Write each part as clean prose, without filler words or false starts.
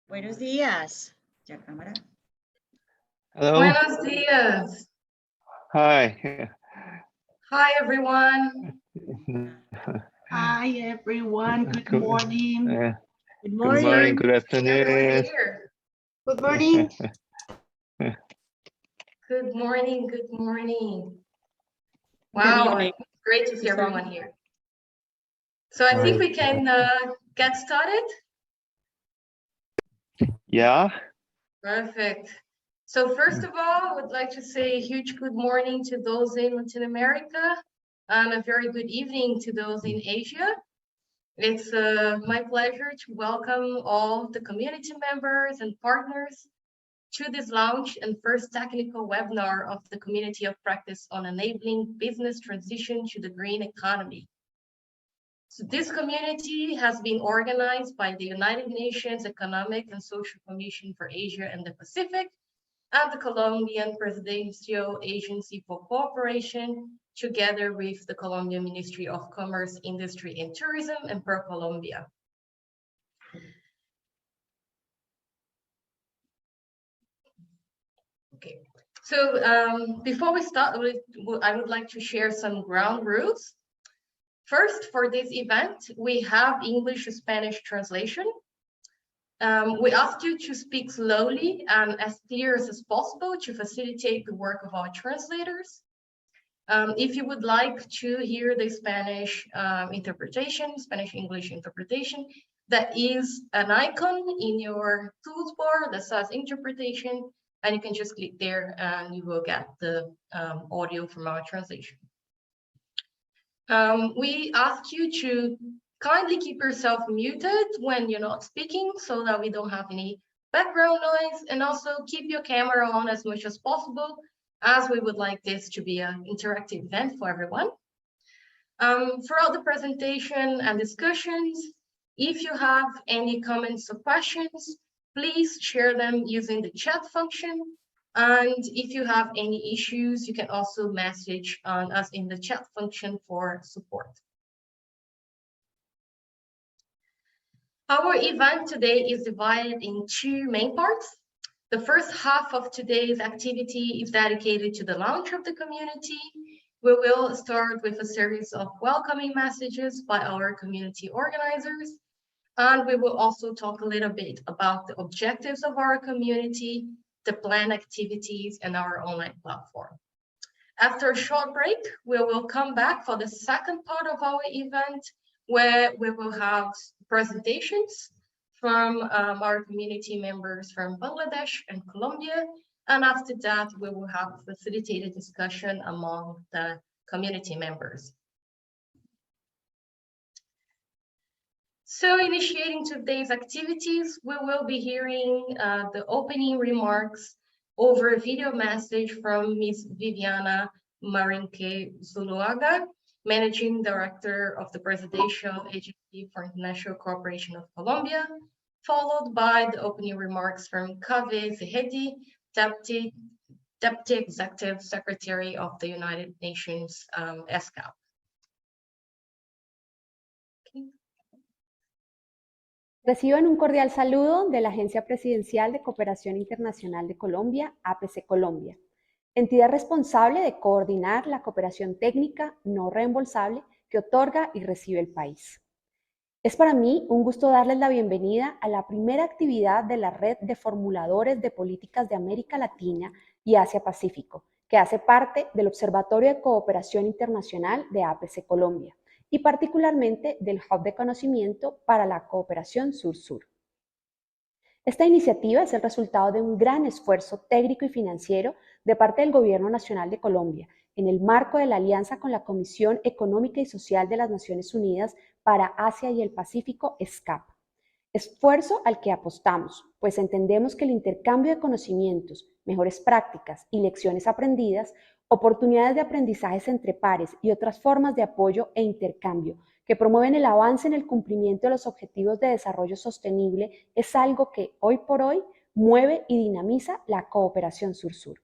Buenos días. ¿Ya cámara? Hello. Buenos días. Hi. Hi, everyone. Hi, everyone. Good morning. Good Good morning. morning, good Everyone afternoon. here. Good morning. Good morning. Good morning. Good Wow, morning. great to see everyone here. So I think we can get started. Yeah. Perfect. So first of all, I would like to say a huge good morning to those in Latin America and a very good evening to those in Asia. It's my pleasure to welcome all the community members and partners to this launch and first technical webinar of the Community of Practice on Enabling Business Transition to the Green Economy. So this community has been organized by the United Nations Economic and Social Commission for Asia and the Pacific and the Colombian Presidential Agency for Cooperation, together with the Colombian Ministry of Commerce, Industry and Tourism and ProColombia. Okay, so before we start, I would like to share some ground rules. First, for this event, we have English to Spanish translation. We ask you to speak slowly and as clear as possible to facilitate the work of our translators. If you would like to hear the Spanish interpretation, Spanish-English interpretation, that is an icon in your tools bar that says interpretation, and you can just click there and you will get the audio from our translation. We ask you to kindly keep yourself muted when you're not speaking so that we don't have any background noise, and also keep your camera on as much as possible, as we would like this to be an interactive event for everyone. Throughout the presentation and discussions, if you have any comments or questions, please share them using the chat function. And if you have any issues, you can also message us in the chat function for support. Our event today is divided in two main parts. The first half of today's activity is dedicated to the launch of the community. We will start with a series of welcoming messages by our community organizers. And we will also talk a little bit about the objectives of our community, the planned activities, and our online platform. After a short break, we will come back for the second part of our event, where we will have presentations from our community members from Bangladesh and Colombia. And after that, we will have a facilitated discussion among the community members. So initiating today's activities, we will be hearing the opening remarks over a video message from Ms. Viviana Marinque Zuluaga, Managing Director of the Presidential Agency for International Cooperation of Colombia, followed by the opening remarks from Kaveh Zahedi, Deputy Executive Secretary of the United Nations ESCAP. Reciban un cordial saludo de la Agencia Presidencial de Cooperación Internacional de Colombia, APC Colombia, entidad responsable de coordinar la cooperación técnica no reembolsable que otorga y recibe el país. Es para mí un gusto darles la bienvenida a la primera actividad de la Red de Formuladores de Políticas de América Latina y Asia-Pacífico, que hace parte del Observatorio de Cooperación Internacional de APC Colombia, y particularmente del Hub de Conocimiento para la Cooperación Sur-Sur. Esta iniciativa es el resultado de un gran esfuerzo técnico y financiero de parte del Gobierno Nacional de Colombia, en el marco de la alianza con la Comisión Económica y Social de las Naciones Unidas para Asia y el Pacífico, ESCAP. Esfuerzo al que apostamos, pues entendemos que el intercambio de conocimientos, mejores prácticas y lecciones aprendidas, oportunidades de aprendizajes entre pares y otras formas de apoyo e intercambio que promueven el avance en el cumplimiento de los objetivos de desarrollo sostenible es algo que hoy por hoy mueve y dinamiza la cooperación sur-sur.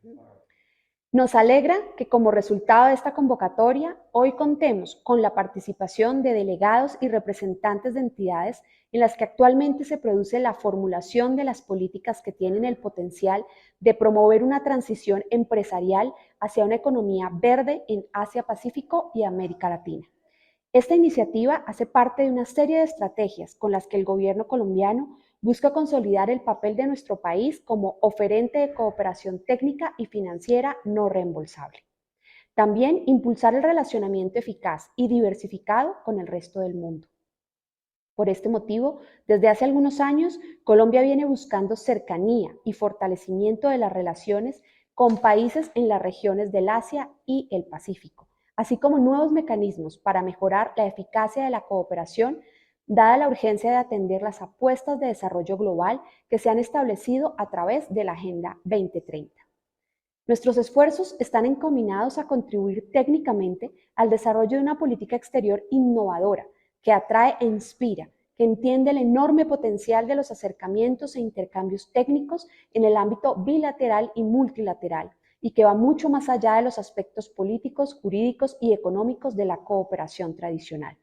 Nos alegra que como resultado de esta convocatoria, hoy contemos con la participación de delegados y representantes de entidades en las que actualmente se produce la formulación de las políticas que tienen el potencial de promover una transición empresarial hacia una economía verde en Asia-Pacífico y América Latina. Esta iniciativa hace parte de una serie de estrategias con las que el gobierno colombiano busca consolidar el papel de nuestro país como oferente de cooperación técnica y financiera no reembolsable. También impulsar el relacionamiento eficaz y diversificado con el resto del mundo. Por este motivo, desde hace algunos años, Colombia viene buscando cercanía y fortalecimiento de las relaciones con países en las regiones del Asia y el Pacífico, así como nuevos mecanismos para mejorar la eficacia de la cooperación, dada la urgencia de atender las apuestas de desarrollo global que se han establecido a través de la Agenda 2030. Nuestros esfuerzos están encaminados a contribuir técnicamente al desarrollo de una política exterior innovadora, que atrae e inspira, que entiende el enorme potencial de los acercamientos e intercambios técnicos en el ámbito bilateral y multilateral, y que va mucho más allá de los aspectos políticos, jurídicos y económicos de la cooperación tradicional.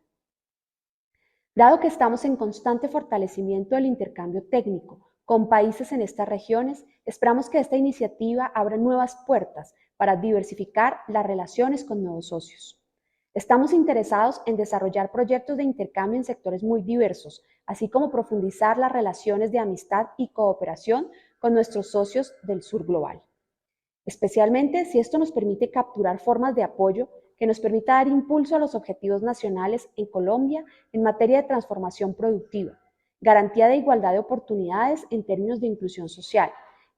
Dado que estamos en constante fortalecimiento del intercambio técnico con países en estas regiones, esperamos que esta iniciativa abra nuevas puertas para diversificar las relaciones con nuevos socios. Estamos interesados en desarrollar proyectos de intercambio en sectores muy diversos, así como profundizar las relaciones de amistad y cooperación con nuestros socios del sur global. Especialmente si esto nos permite capturar formas de apoyo que nos permita dar impulso a los objetivos nacionales en Colombia en materia de transformación productiva, garantía de igualdad de oportunidades en términos de inclusión social,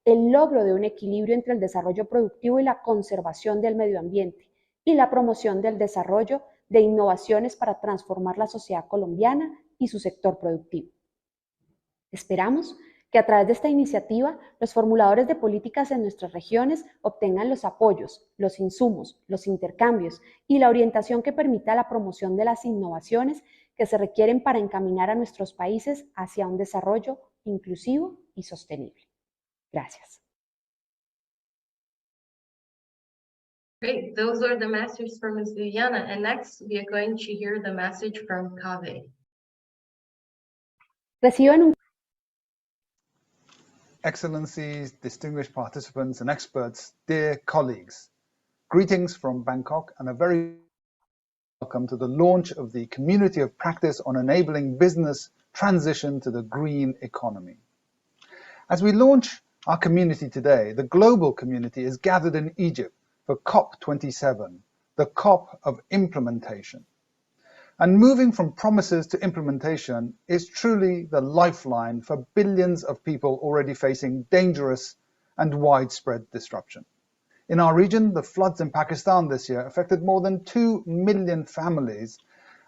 el logro de un equilibrio entre el desarrollo productivo y la conservación del medio ambiente, y la promoción del desarrollo de innovaciones para transformar la sociedad colombiana y su sector productivo. Esperamos que a través de esta iniciativa los formuladores de políticas en nuestras regiones obtengan los apoyos, los insumos, los intercambios y la orientación que permita la promoción de las innovaciones que se requieren para encaminar a nuestros países hacia un desarrollo inclusivo y sostenible. Gracias. Great, those are the messages from Ms. Viviana. And next, we are going to hear the message from Kaveh. Reciban un Excellencies, distinguished participants and experts, dear colleagues, greetings from Bangkok and a very welcome to the launch of the Community of Practice on Enabling Business Transition to the Green Economy. As we launch our community today, the global community is gathered in Egypt for COP27, the COP of implementation. And moving from promises to implementation is truly the lifeline for billions of people already facing dangerous and widespread disruption. In our region, the floods in Pakistan this year affected more than 2 million families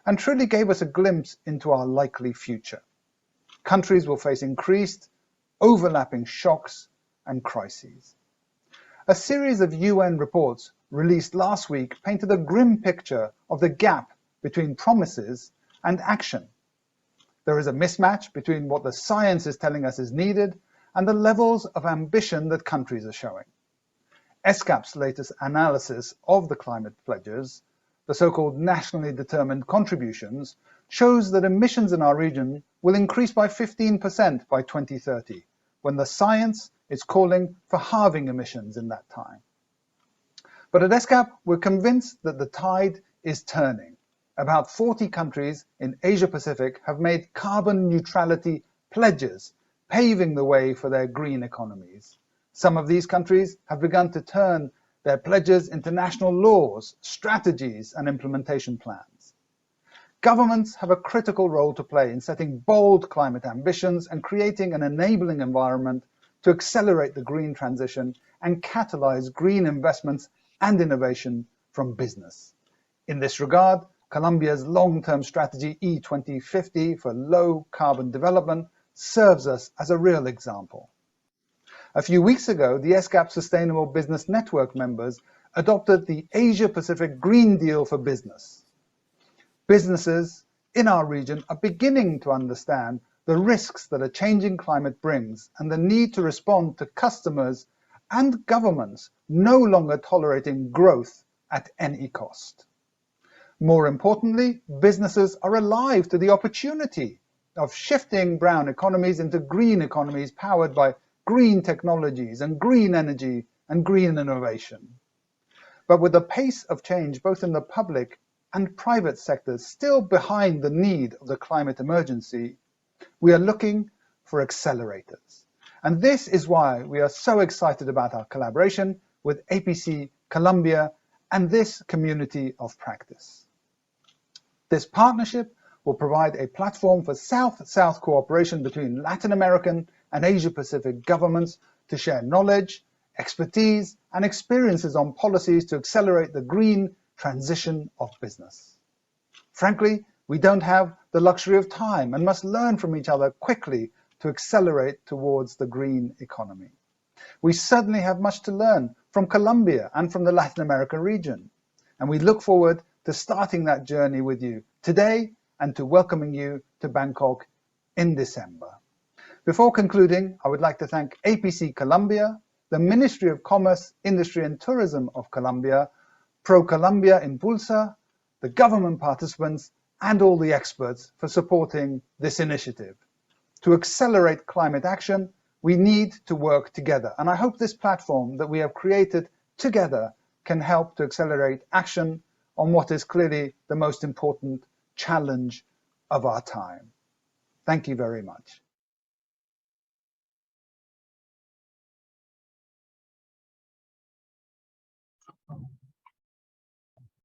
and truly gave us a glimpse into our likely future. Countries will face increased, overlapping shocks and crises. A series of UN reports released last week painted a grim picture of the gap between promises and action. There is a mismatch between what the science is telling us is needed and the levels of ambition that countries are showing. ESCAP's latest analysis of the climate pledges, the so-called nationally determined contributions, shows that emissions in our region will increase by 15% by 2030, when the science is calling for halving emissions in that time. But at ESCAP, we're convinced that the tide is turning. About 40 countries in Asia-Pacific have made carbon neutrality pledges, paving the way for their green economies. Some of these countries have begun to turn their pledges into national laws, strategies, and implementation plans. Governments have a critical role to play in setting bold climate ambitions and creating an enabling environment to accelerate the green transition and catalyze green investments and innovation from business. In this regard, Colombia's long-term strategy E2050 for low-carbon development serves us as a real example. A few weeks ago, the ESCAP Sustainable Business Network members adopted the Asia-Pacific Green Deal for Business. Businesses in our region are beginning to understand the risks that a changing climate brings and the need to respond to customers' and governments no longer tolerating growth at any cost. More importantly, businesses are alive to the opportunity of shifting brown economies into green economies powered by green technologies and green energy and green innovation. But with the pace of change both in the public and private sectors still behind the need of the climate emergency, we are looking for accelerators. And this is why we are so excited about our collaboration with APC Colombia and this community of practice. This partnership will provide a platform for South-South cooperation between Latin American and Asia-Pacific governments to share knowledge, expertise, and experiences on policies to accelerate the green transition of business. Frankly, we don't have the luxury of time and must learn from each other quickly to accelerate towards the green economy. We certainly have much to learn from Colombia and from the Latin American region, and we look forward to starting that journey with you today and to welcoming you to Bangkok in December. Before concluding, I would like to thank APC Colombia, the Ministry of Commerce, Industry and Tourism of Colombia, Pro-Colombia Impulsa, the government participants, and all the experts for supporting this initiative. To accelerate climate action, we need to work together, and I hope this platform that we have created together can help to accelerate action on what is clearly the most important challenge of our time. Thank you very much.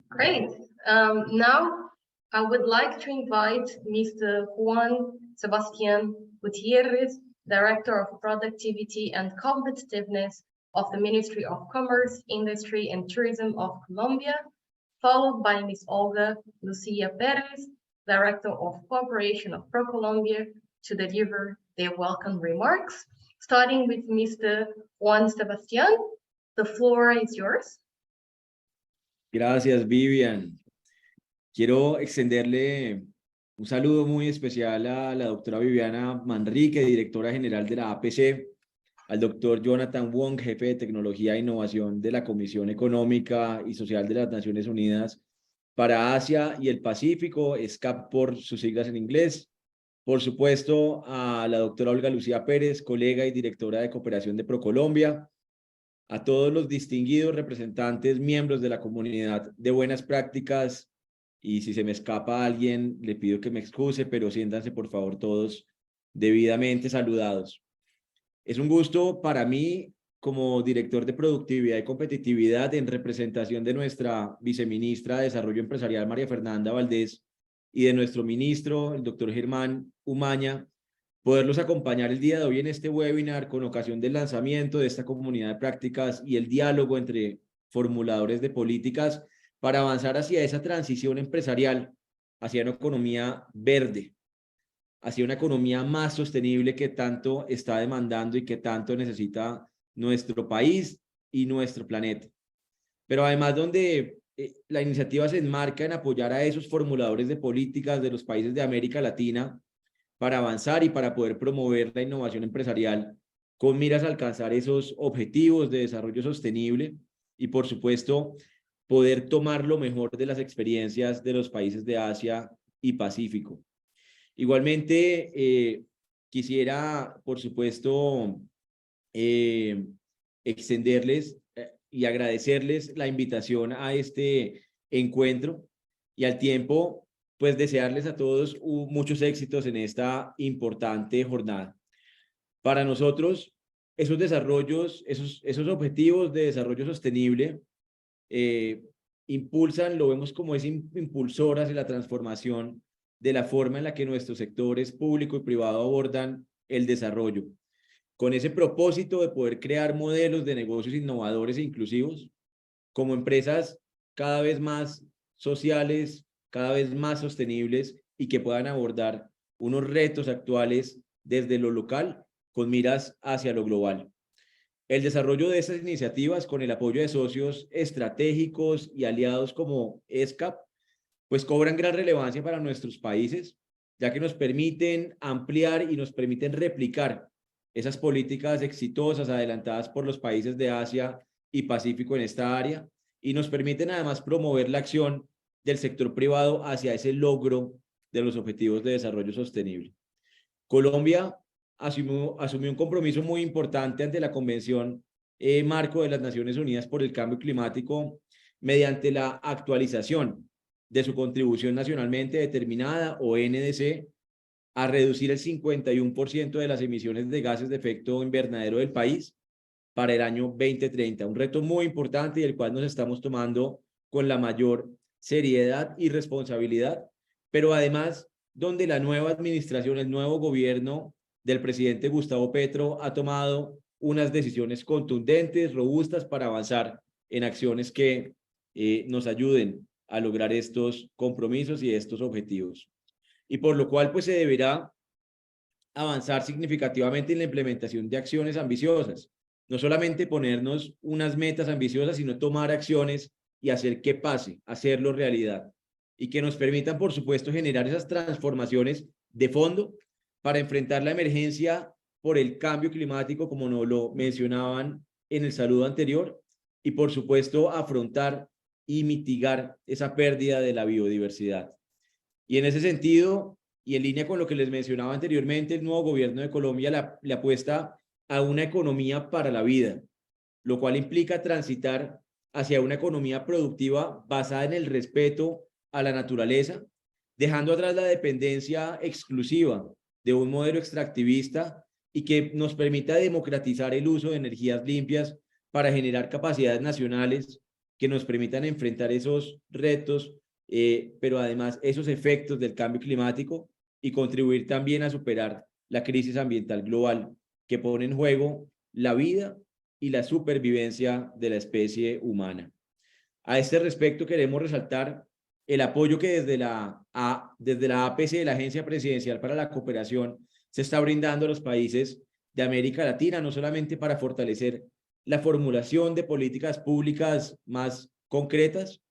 Great. Now I would like to invite Mr. Juan Sebastián Gutierrez, Director of Productivity and Competitiveness of the Ministry of Commerce, Industry and Tourism of Colombia, followed by Ms. Olga Lucia Perez, Director of Cooperation of ProColombia, to deliver their welcome remarks. Starting with Mr. Juan Sebastián, the floor is yours. Gracias, Vivian. Quiero extenderle un saludo muy especial a la doctora Viviana Manrique, directora general de la APC, al doctor Jonathan Wong, jefe de Tecnología e Innovación de la Comisión Económica y Social de las Naciones Unidas para Asia y el Pacífico, SCAP por sus siglas en inglés. Por supuesto, a la doctora Olga Lucía Pérez, colega y directora de Cooperación de ProColombia, a todos los distinguidos representantes, miembros de la comunidad de buenas prácticas, y si se me escapa alguien, le pido que me excuse, pero siéntanse por favor todos debidamente saludados. Es un gusto para mí, como director de Productividad y Competitividad, en representación de nuestra viceministra de Desarrollo Empresarial, María Fernanda Valdés, y de nuestro ministro, el doctor Germán Umaña, poderlos acompañar el día de hoy en este webinar con ocasión del lanzamiento de esta comunidad de prácticas y el diálogo entre formuladores de políticas para avanzar hacia esa transición empresarial, hacia una economía verde, hacia una economía más sostenible que tanto está demandando y que tanto necesita nuestro país y nuestro planeta. Pero además donde la iniciativa se enmarca en apoyar a esos formuladores de políticas de los países de América Latina para avanzar y para poder promover la innovación empresarial con miras a alcanzar esos objetivos de desarrollo sostenible y, por supuesto, poder tomar lo mejor de las experiencias de los países de Asia y Pacífico. Igualmente, quisiera, por supuesto, extenderles y agradecerles la invitación a este encuentro y al tiempo, pues desearles a todos muchos éxitos en esta importante jornada. Para nosotros, esos desarrollos, esos objetivos de desarrollo sostenible impulsan, lo vemos como ese impulsor hacia la transformación de la forma en la que nuestros sectores público y privado abordan el desarrollo, con ese propósito de poder crear modelos de negocios innovadores e inclusivos, como empresas cada vez más sociales, cada vez más sostenibles y que puedan abordar unos retos actuales desde lo local con miras hacia lo global. El desarrollo de estas iniciativas con el apoyo de socios estratégicos y aliados como SCAP, pues cobran gran relevancia para nuestros países, ya que nos permiten ampliar y nos permiten replicar esas políticas exitosas adelantadas por los países de Asia y Pacífico en esta área, y nos permiten además promover la acción del sector privado hacia ese logro de los objetivos de desarrollo sostenible. Colombia asumió un compromiso muy importante ante la Convención Marco de las Naciones Unidas por el Cambio Climático mediante la actualización de su contribución nacionalmente determinada, o NDC, a reducir el 51% de las emisiones de gases de efecto invernadero del país para el año 2030. Un reto muy importante y el cual nos estamos tomando con la mayor seriedad y responsabilidad, pero además donde la nueva administración, el nuevo gobierno del presidente Gustavo Petro ha tomado unas decisiones contundentes, robustas, para avanzar en acciones que nos ayuden a lograr estos compromisos y estos objetivos. Y por lo cual, pues se deberá avanzar significativamente en la implementación de acciones ambiciosas. No solamente ponernos unas metas ambiciosas, sino tomar acciones y hacer que pase, hacerlo realidad. Y que nos permitan, por supuesto, generar esas transformaciones de fondo para enfrentar la emergencia por el cambio climático, como nos lo mencionaban en el saludo anterior, y por supuesto afrontar y mitigar esa pérdida de la biodiversidad. Y en ese sentido, y en línea con lo que les mencionaba anteriormente, el nuevo gobierno de Colombia le apuesta a una economía para la vida, lo cual implica transitar hacia una economía productiva basada en el respeto a la naturaleza, dejando atrás la dependencia exclusiva de un modelo extractivista y que nos permita democratizar el uso de energías limpias para generar capacidades nacionales que nos permitan enfrentar esos retos, pero además esos efectos del cambio climático, y contribuir también a superar la crisis ambiental global que pone en juego la vida y la supervivencia de la especie humana. A este respecto queremos resaltar el apoyo que desde la APC, la Agencia Presidencial para la Cooperación, se está brindando a los países de América Latina, no solamente para fortalecer la formulación de políticas públicas más concretas,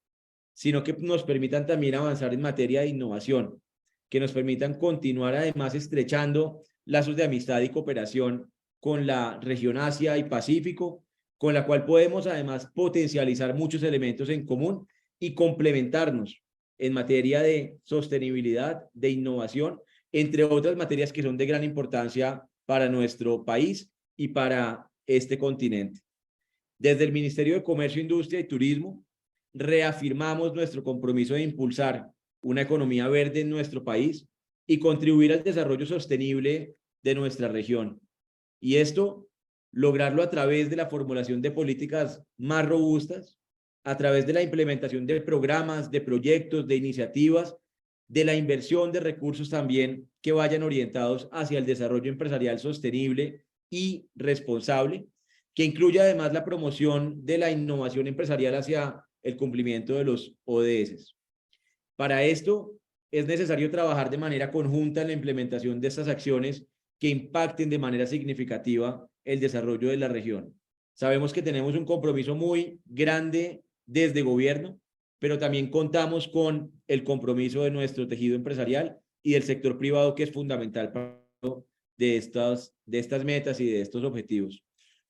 sino que nos permitan también avanzar en materia de innovación, que nos permitan continuar además estrechando lazos de amistad y cooperación con la región Asia y Pacífico, con la cual podemos además potencializar muchos elementos en común y complementarnos en materia de sostenibilidad, de innovación, entre otras materias que son de gran importancia para nuestro país y para este continente. Desde el Ministerio de Comercio, Industria y Turismo, reafirmamos nuestro compromiso de impulsar una economía verde en nuestro país y contribuir al desarrollo sostenible de nuestra región. Y esto, lograrlo a través de la formulación de políticas más robustas, a través de la implementación de programas, de proyectos, de iniciativas, de la inversión de recursos también que vayan orientados hacia el desarrollo empresarial sostenible y responsable, que incluya además la promoción de la innovación empresarial hacia el cumplimiento de los ODS. Para esto es necesario trabajar de manera conjunta en la implementación de estas acciones que impacten de manera significativa el desarrollo de la región. Sabemos que tenemos un compromiso muy grande desde gobierno, pero también contamos con el compromiso de nuestro tejido empresarial y del sector privado, que es fundamental para de estas metas y de estos objetivos.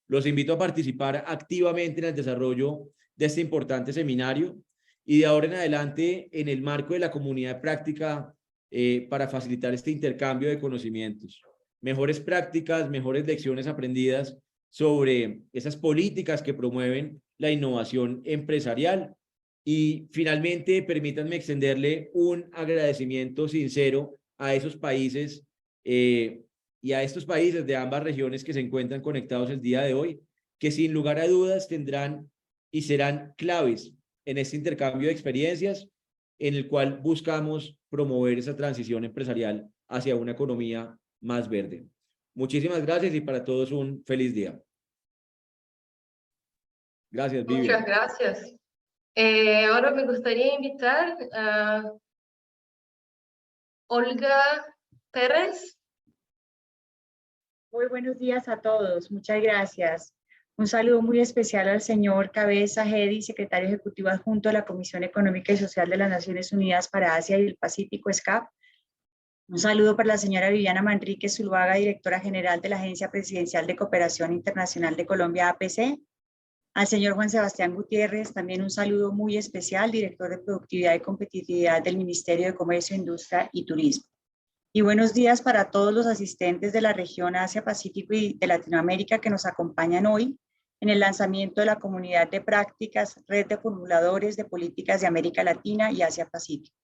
Los invito a participar activamente en el desarrollo de este importante seminario y de ahora en adelante en el marco de la comunidad de práctica para facilitar este intercambio de conocimientos, mejores prácticas, mejores lecciones aprendidas sobre esas políticas que promueven la innovación empresarial. Y finalmente, permítanme extenderle un agradecimiento sincero a esos países y a estos países de ambas regiones que se encuentran conectados el día de hoy, que sin lugar a dudas tendrán y serán claves en este intercambio de experiencias en el cual buscamos promover esa transición empresarial hacia una economía más verde. Muchísimas gracias y para todos un feliz día. Gracias, Vivian. Muchas gracias. Ahora me gustaría invitar a Olga Pérez. Muy buenos días a todos. Muchas gracias. Un saludo muy especial al señor Cabeza Hedy, secretario ejecutivo adjunto de la Comisión Económica y Social de las Naciones Unidas para Asia y el Pacífico, SCAP, Un saludo para la señora Viviana Manrique Zuluaga, directora general de la Agencia Presidencial de Cooperación Internacional de Colombia, APC. Al señor Juan Sebastián Gutiérrez, también un saludo muy especial, director de Productividad y Competitividad del Ministerio de Comercio, Industria y Turismo. Y buenos días para todos los asistentes de la región Asia-Pacífico y de Latinoamérica que nos acompañan hoy en el lanzamiento de la Comunidad de Prácticas, Red de Formuladores de Políticas de América Latina y Asia-Pacífico.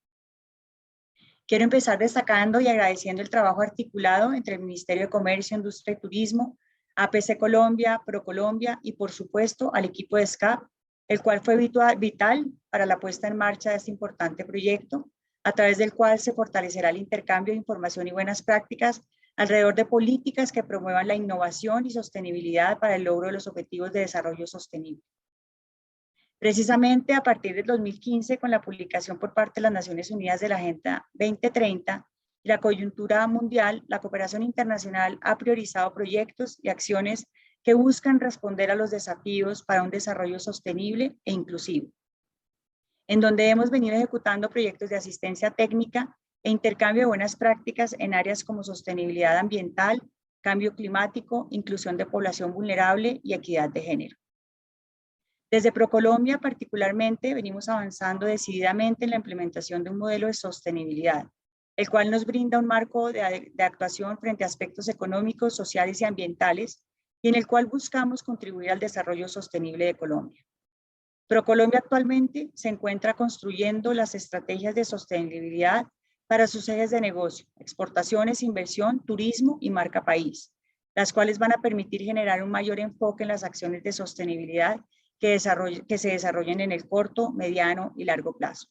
Quiero empezar destacando y agradeciendo el trabajo articulado entre el Ministerio de Comercio, Industria y Turismo, APC Colombia, ProColombia y, por supuesto, al equipo de SCAP, el cual fue vital para la puesta en marcha de este importante proyecto, a través del cual se fortalecerá el intercambio de información y buenas prácticas alrededor de políticas que promuevan la innovación y sostenibilidad para el logro de los objetivos de desarrollo sostenible. Precisamente a partir del 2015, con la publicación por parte de las Naciones Unidas de la Agenda 2030 y la coyuntura mundial, la cooperación internacional ha priorizado proyectos y acciones que buscan responder a los desafíos para un desarrollo sostenible e inclusivo, en donde hemos venido ejecutando proyectos de asistencia técnica e intercambio de buenas prácticas en áreas como sostenibilidad ambiental, cambio climático, inclusión de población vulnerable y equidad de género. Desde ProColombia, particularmente, venimos avanzando decididamente en la implementación de un modelo de sostenibilidad, el cual nos brinda un marco de actuación frente a aspectos económicos, sociales y ambientales, y en el cual buscamos contribuir al desarrollo sostenible de Colombia. ProColombia actualmente se encuentra construyendo las estrategias de sostenibilidad para sus ejes de negocio, exportaciones, inversión, turismo y marca país, las cuales van a permitir generar un mayor enfoque en las acciones de sostenibilidad que se desarrollen en el corto, mediano y largo plazo.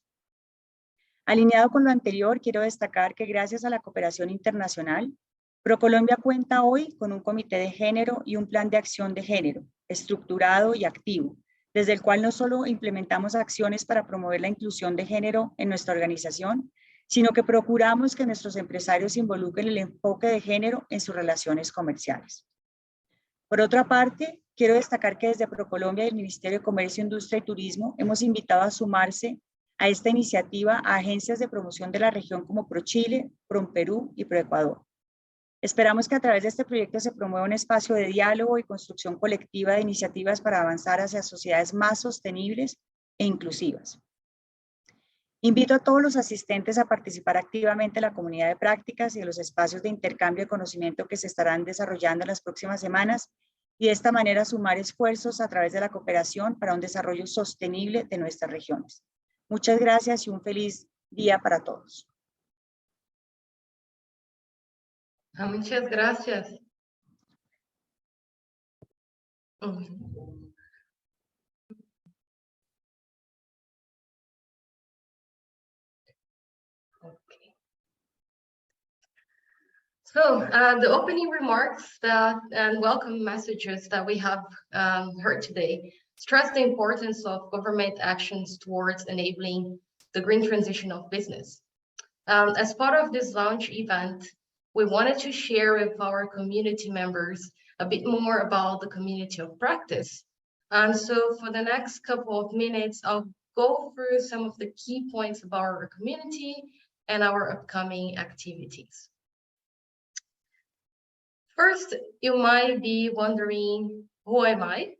Alineado con lo anterior, quiero destacar que gracias a la cooperación internacional, ProColombia cuenta hoy con un comité de género y un plan de acción de género, estructurado y activo, desde el cual no solo implementamos acciones para promover la inclusión de género en nuestra organización, sino que procuramos que nuestros empresarios involucren el enfoque de género en sus relaciones comerciales. Por otra parte, quiero destacar que desde ProColombia y el Ministerio de Comercio, Industria y Turismo hemos invitado a sumarse a esta iniciativa a agencias de promoción de la región como ProChile, ProPerú y ProEcuador. Esperamos que a través de este proyecto se promueva un espacio de diálogo y construcción colectiva de iniciativas para avanzar hacia sociedades más sostenibles e inclusivas. Invito a todos los asistentes a participar activamente en la comunidad de prácticas y en los espacios de intercambio de conocimiento que se estarán desarrollando en las próximas semanas y de esta manera sumar esfuerzos a través de la cooperación para un desarrollo sostenible de nuestras regiones. Muchas gracias y un feliz día para todos. Muchas gracias. So the opening remarks and welcome messages that we have heard today stress the importance of government actions towards enabling the green transition of business. As part of this launch event, we wanted to share with our community members a bit more about the community of practice. And so for the next couple of minutes, I'll go through some of the key points about our community and our upcoming activities. First, you might be wondering, who am I?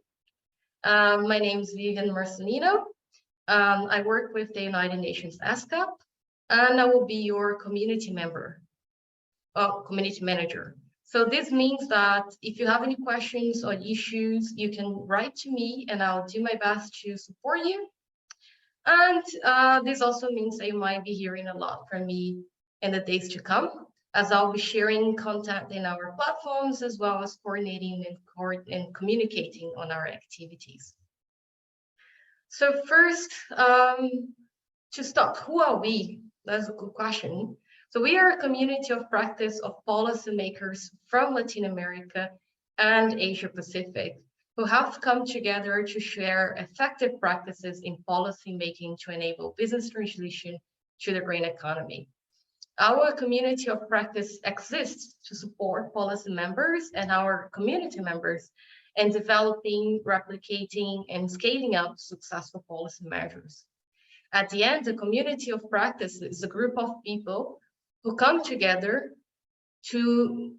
My name is Vivian Marcelino. I work with the United Nations ASCAP, and I will be your community member, community manager. So this means that if you have any questions or issues, you can write to me and I'll do my best to support you. And this also means that you might be hearing a lot from me in the days to come, as I'll be sharing content in our platforms, as well as coordinating and communicating on our activities. So first, to start, who are we? That's a good question. So we are a community of practice of policymakers from Latin America and Asia Pacific who have come together to share effective practices in policy making to enable business transition to the green economy. Our community of practice exists to support policy members and our community members in developing, replicating, and scaling up successful policy measures. At the end, the community of practice is a group of people who come together to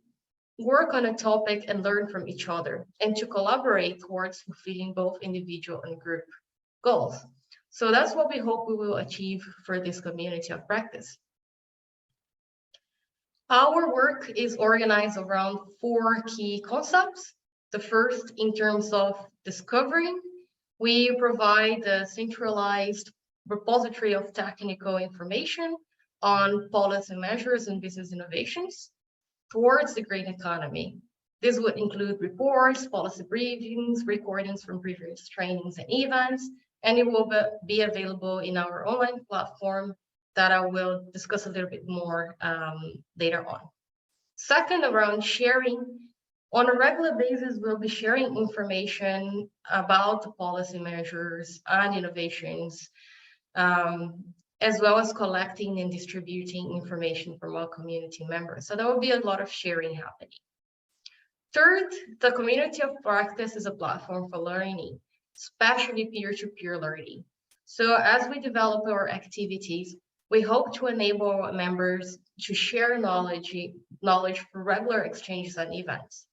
work on a topic and learn from each other, and to collaborate towards fulfilling both individual and group goals. So that's what we hope we will achieve for this community of practice. Our work is organized around 4 key concepts. The first, in terms of discovery, we provide a centralized repository of technical information on policy measures and business innovations towards the green economy. This would include reports, policy briefings, recordings from previous trainings and events, and it will be available in our online platform that I will discuss a little bit more later on. Second, around sharing. On a regular basis, we'll be sharing information about the policy measures and innovations, as well as collecting and distributing information from our community members. So there will be a lot of sharing happening. Third, the community of practice is a platform for learning, especially peer-to-peer learning. So as we develop our activities, we hope to enable our members to share knowledge for regular exchanges and events.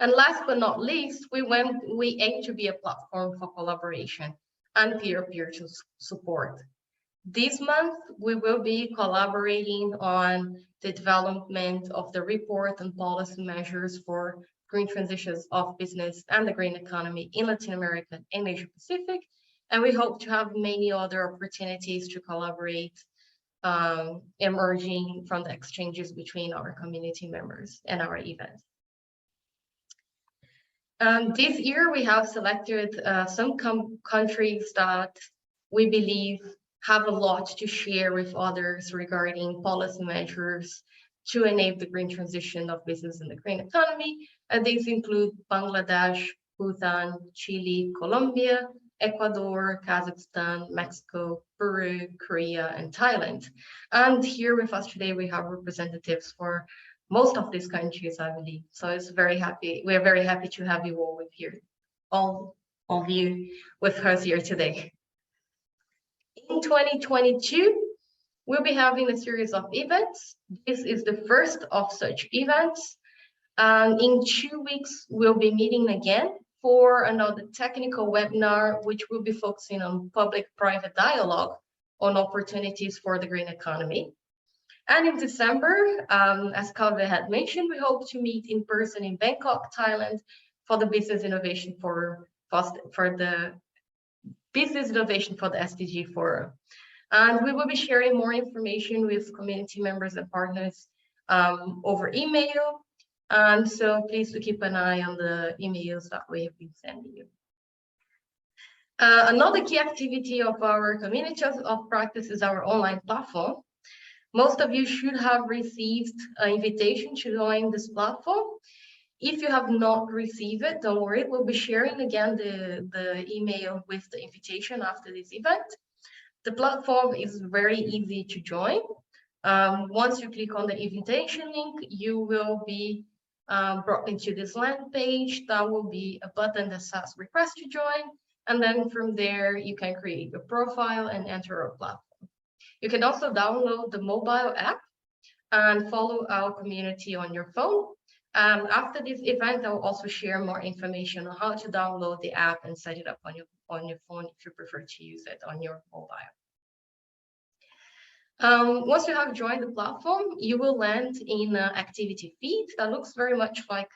And last but not least, we aim to be a platform for collaboration and peer-to-peer support. This month, we will be collaborating on the development of the report and policy measures for green transitions of business and the green economy in Latin America and Asia-Pacific. And we hope to have many other opportunities to collaborate emerging from the exchanges between our community members and our events. This year, we have selected some countries that we believe have a lot to share with others regarding policy measures to enable the green transition of business and the green economy. And these include Bangladesh, Bhutan, Chile, Colombia, Ecuador, Kazakhstan, Mexico, Peru, Korea, and Thailand. And here with us today, we have representatives for most of these countries, I believe. So we're very happy to have you all here, all of you with us here today. In 2022, we'll be having a series of events. This is the first of such events. In 2 weeks, we'll be meeting again for another technical webinar, which will be focusing on public-private dialogue on opportunities for the green economy. And in December, as Kaveh had mentioned, we hope to meet in person in Bangkok, Thailand, for the business innovation for the business innovation for the SDG Forum. And we will be sharing more information with community members and partners over email. And so please do keep an eye on the emails that we have been sending you. Another key activity of our community of practice is our online platform. Most of you should have received an invitation to join this platform. If you have not received it, don't worry, we'll be sharing again the email with the invitation after this event. The platform is very easy to join. Once you click on the invitation link, you will be brought into this land page. That will be a button that says request to join. And then from there, you can create a profile and enter our platform. You can also download the mobile app and follow our community on your phone. After this event, I will also share more information on how to download the app and set it up on your phone if you prefer to use it on your mobile. Once you have joined the platform, you will land in an activity feed that looks very much like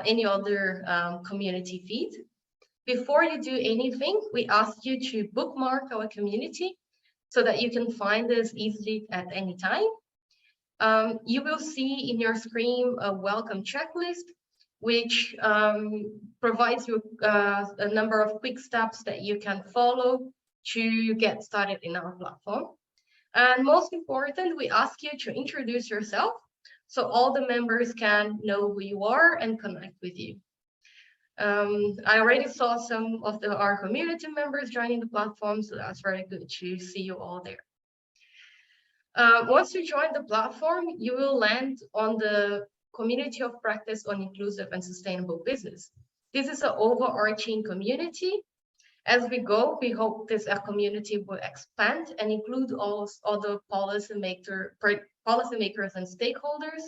any other community feed. Before you do anything, we ask you to bookmark our community so that you can find us easily at any time. You will see in your screen a welcome checklist, which provides you a number of quick steps that you can follow to get started in our platform. And most important, we ask you to introduce yourself so all the members can know who you are and connect with you. I already saw some of our community members joining the platform, so that's very good to see you all there. Once you join the platform, you will land on the community of practice on inclusive and sustainable business. This is an overarching community As we go, we hope this community will expand and include all other policymakers and stakeholders.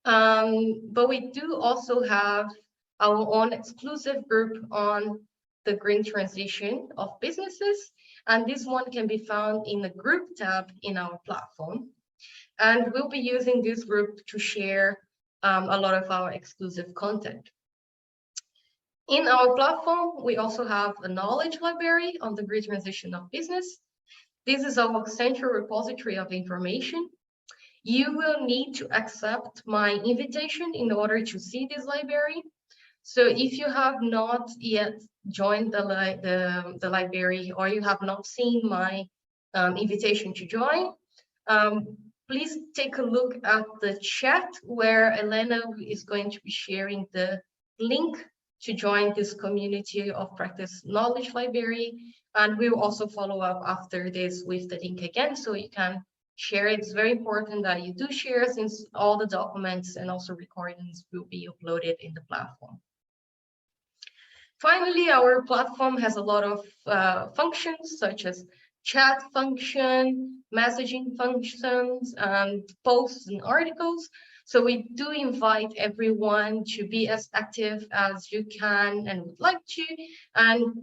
But we do also have our own exclusive group on the green transition of businesses. And this one can be found in the group tab in our platform. And we'll be using this group to share a lot of our exclusive content. In our platform, we also have a knowledge library on the green transition of business. This is our central repository of information. You will need to accept my invitation in order to see this library. So if you have not yet joined the library, or you have not seen my invitation to join, please take a look at the chat where Elena is going to be sharing the link to join this community of practice knowledge library. And we will also follow up after this with the link again, so you can share it. It's very important that you do share, since all the documents and also recordings will be uploaded in the platform. Finally, our platform has a lot of functions such as chat function, messaging functions, and posts and articles. So we do invite everyone to be as active as you can and would like to, and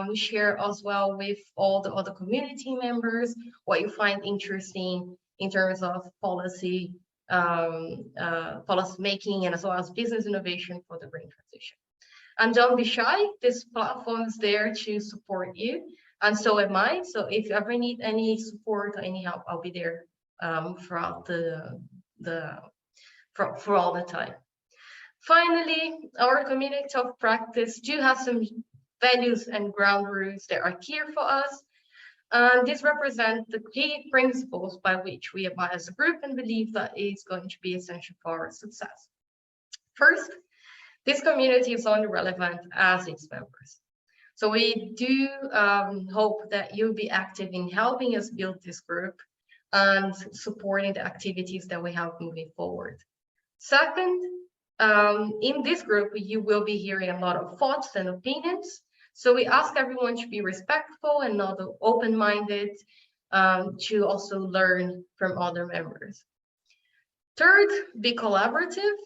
we share as well with all the other community members what you find interesting in terms of policy making, and as well as business innovation for the green transition. And don't be shy, this platform is there to support you, and so am I. So if you ever need any support or any help, I'll be there throughout for all the time. Finally, our community of practice do have some values and ground rules that are clear for us. And these represent the key principles by which we abide as a group and believe that is going to be essential for our success. First, this community is only relevant as its members. So we do hope that you'll be active in helping us build this group and supporting the activities that we have moving forward. Second, in this group, you will be hearing a lot of thoughts and opinions. So we ask everyone to be respectful and not open-minded, to also learn from other members. Third, be collaborative.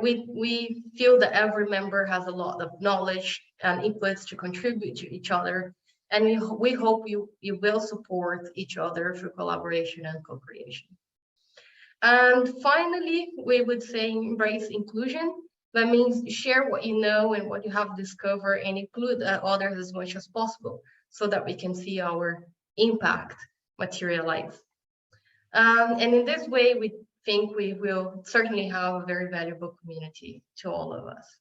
We feel that every member has a lot of knowledge and inputs to contribute to each other, and we hope you will support each other through collaboration and co-creation. And finally, we would say embrace inclusion. That means share what you know and what you have discovered, and include others as much as possible, so that we can see our impact materialize. And in this way, we think we will certainly have a very valuable community to all of us.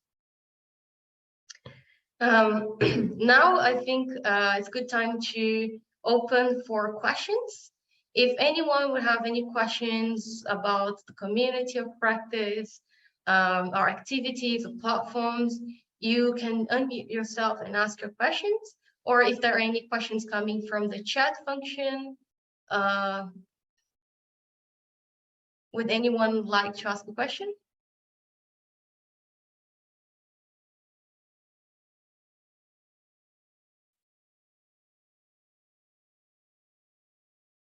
Now I think it's good time to open for questions. If anyone would have any questions about the community of practice, our activities, or platforms, you can unmute yourself and ask your questions. Or if there are any questions coming from the chat function, would anyone like to ask a question?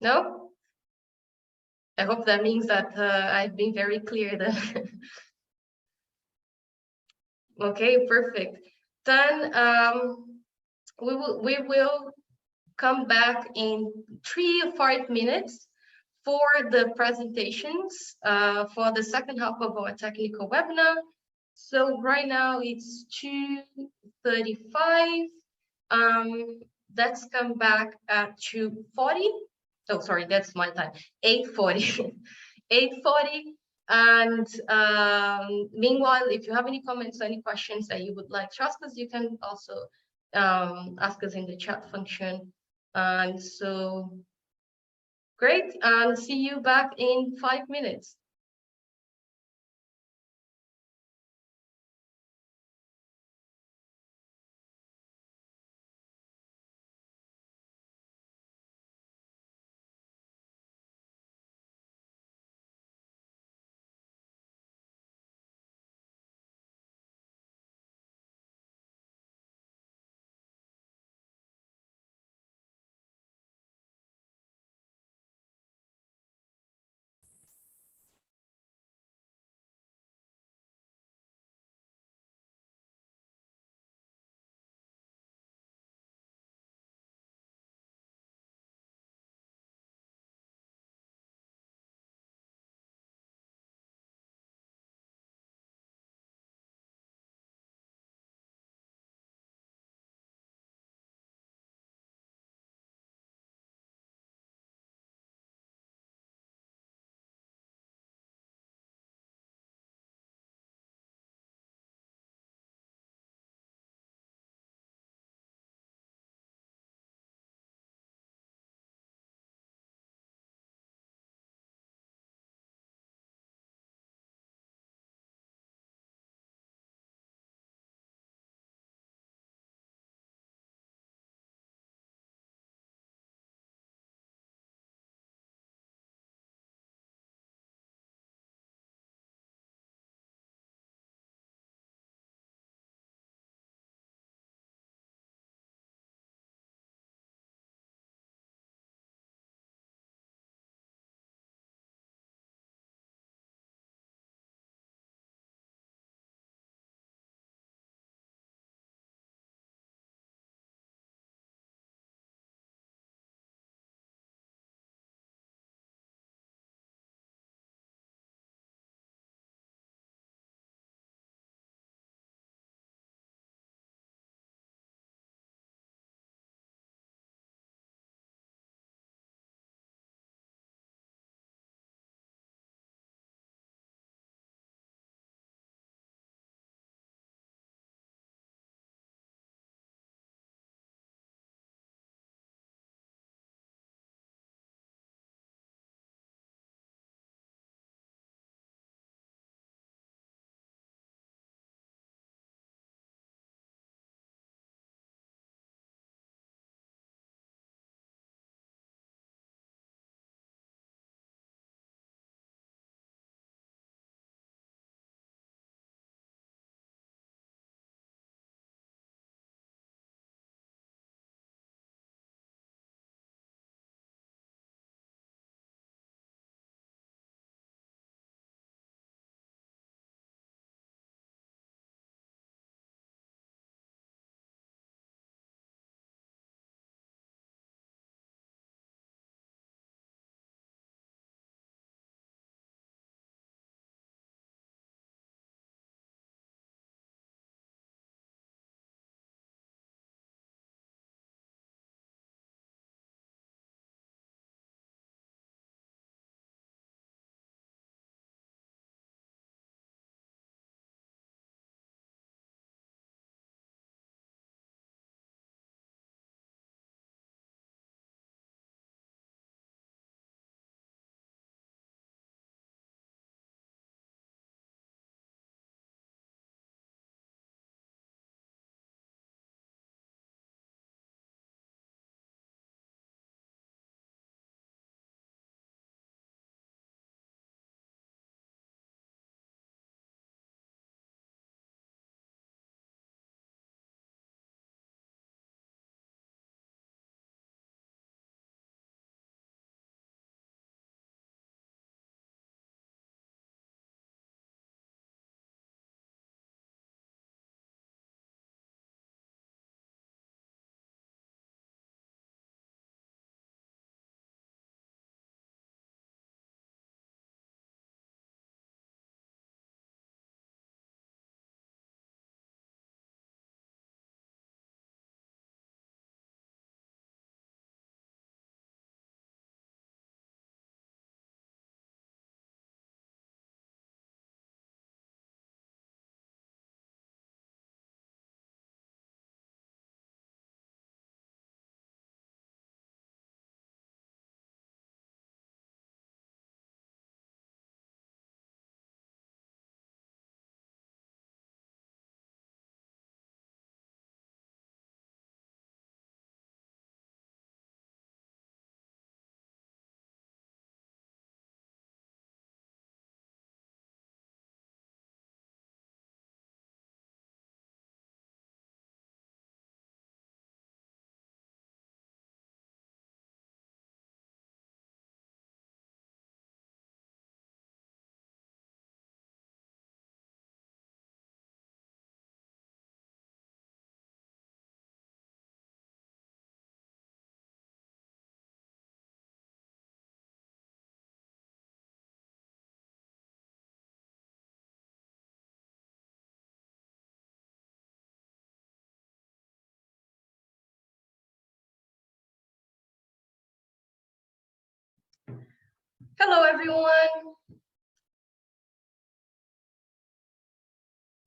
No? I hope that means that I've been very clear then. Okay, perfect. Then we will come back in 3 or 5 minutes for the presentations for the second half of our technical webinar. So right now it's 2:35. Let's come back at 2:40. Oh, sorry, that's my time. 8:40. 8:40. And meanwhile, if you have any comments, any questions that you would like to ask us, you can also ask us in the chat function. And so, great, and see you back in 5 minutes. Hello, everyone.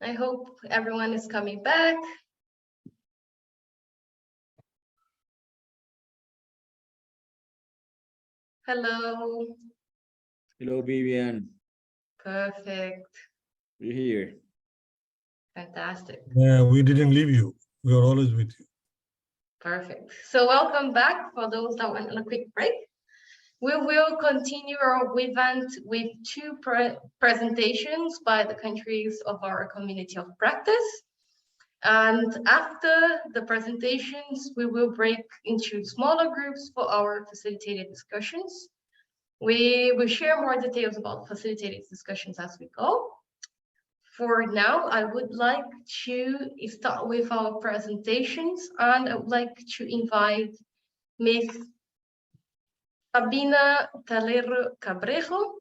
I hope everyone is coming back. Hello. Hello, Vivian. Perfect. We're here. Fantastic. We didn't leave you. We are always with you. Perfect. So welcome back for those that went on a quick break. We will continue our event with two presentations by the countries of our community of practice. And after the presentations, we will break into smaller groups for our facilitated discussions. We will share more details about facilitated discussions as we go. For now, I would like to start with our presentations, and I would like to invite Ms. Sabina Talero Cabrejo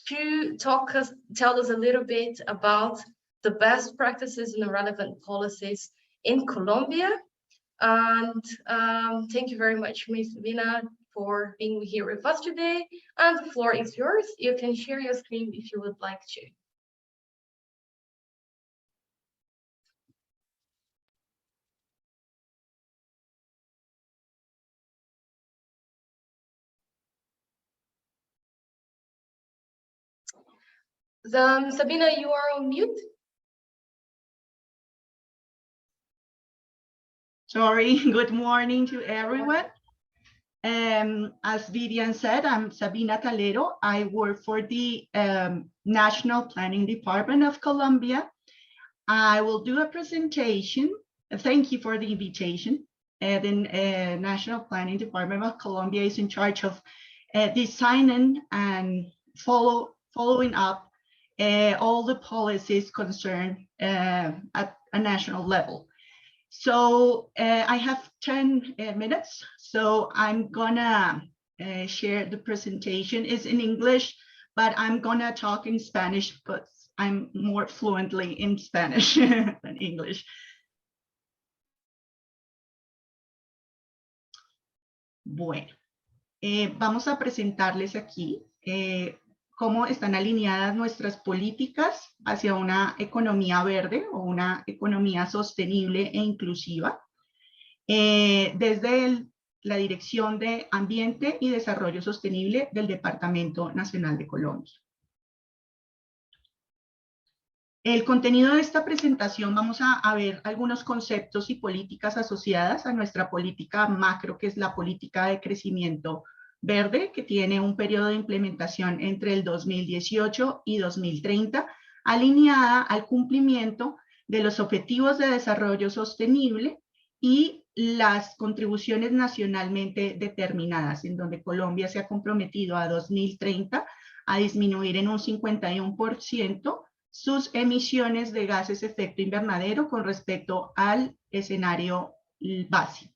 to tell us a little bit about the best practices and the relevant policies in Colombia. And thank you very much, Ms. Sabina, for being here with us today. And the floor is yours. You can share your screen if you would like to. Sabina, you are on mute. Sorry, good morning to everyone. As Vivian said, I'm Sabina Talero. I work for the National Planning Department of Colombia. I will do a presentation. Thank you for the invitation. The National Planning Department of Colombia is in charge of designing and following up all the policies concerned at a national level. So I have 10 minutes, so I'm gonna share the presentation. It's in English, but I'm gonna talk in Spanish because I'm more fluently in Spanish than English. Bueno, vamos a presentarles aquí cómo están alineadas nuestras políticas hacia una economía verde o una economía sostenible e inclusiva desde la Dirección de Ambiente y Desarrollo Sostenible del Departamento Nacional de Colombia. El contenido de esta presentación vamos a ver algunos conceptos y políticas asociadas a nuestra política macro, que es la política de crecimiento verde, que tiene un periodo de implementación entre el 2018 y 2030, alineada al cumplimiento de los objetivos de desarrollo sostenible y las contribuciones nacionalmente determinadas, en donde Colombia se ha comprometido a 2030 a disminuir en un 51% sus emisiones de gases de efecto invernadero con respecto al escenario base.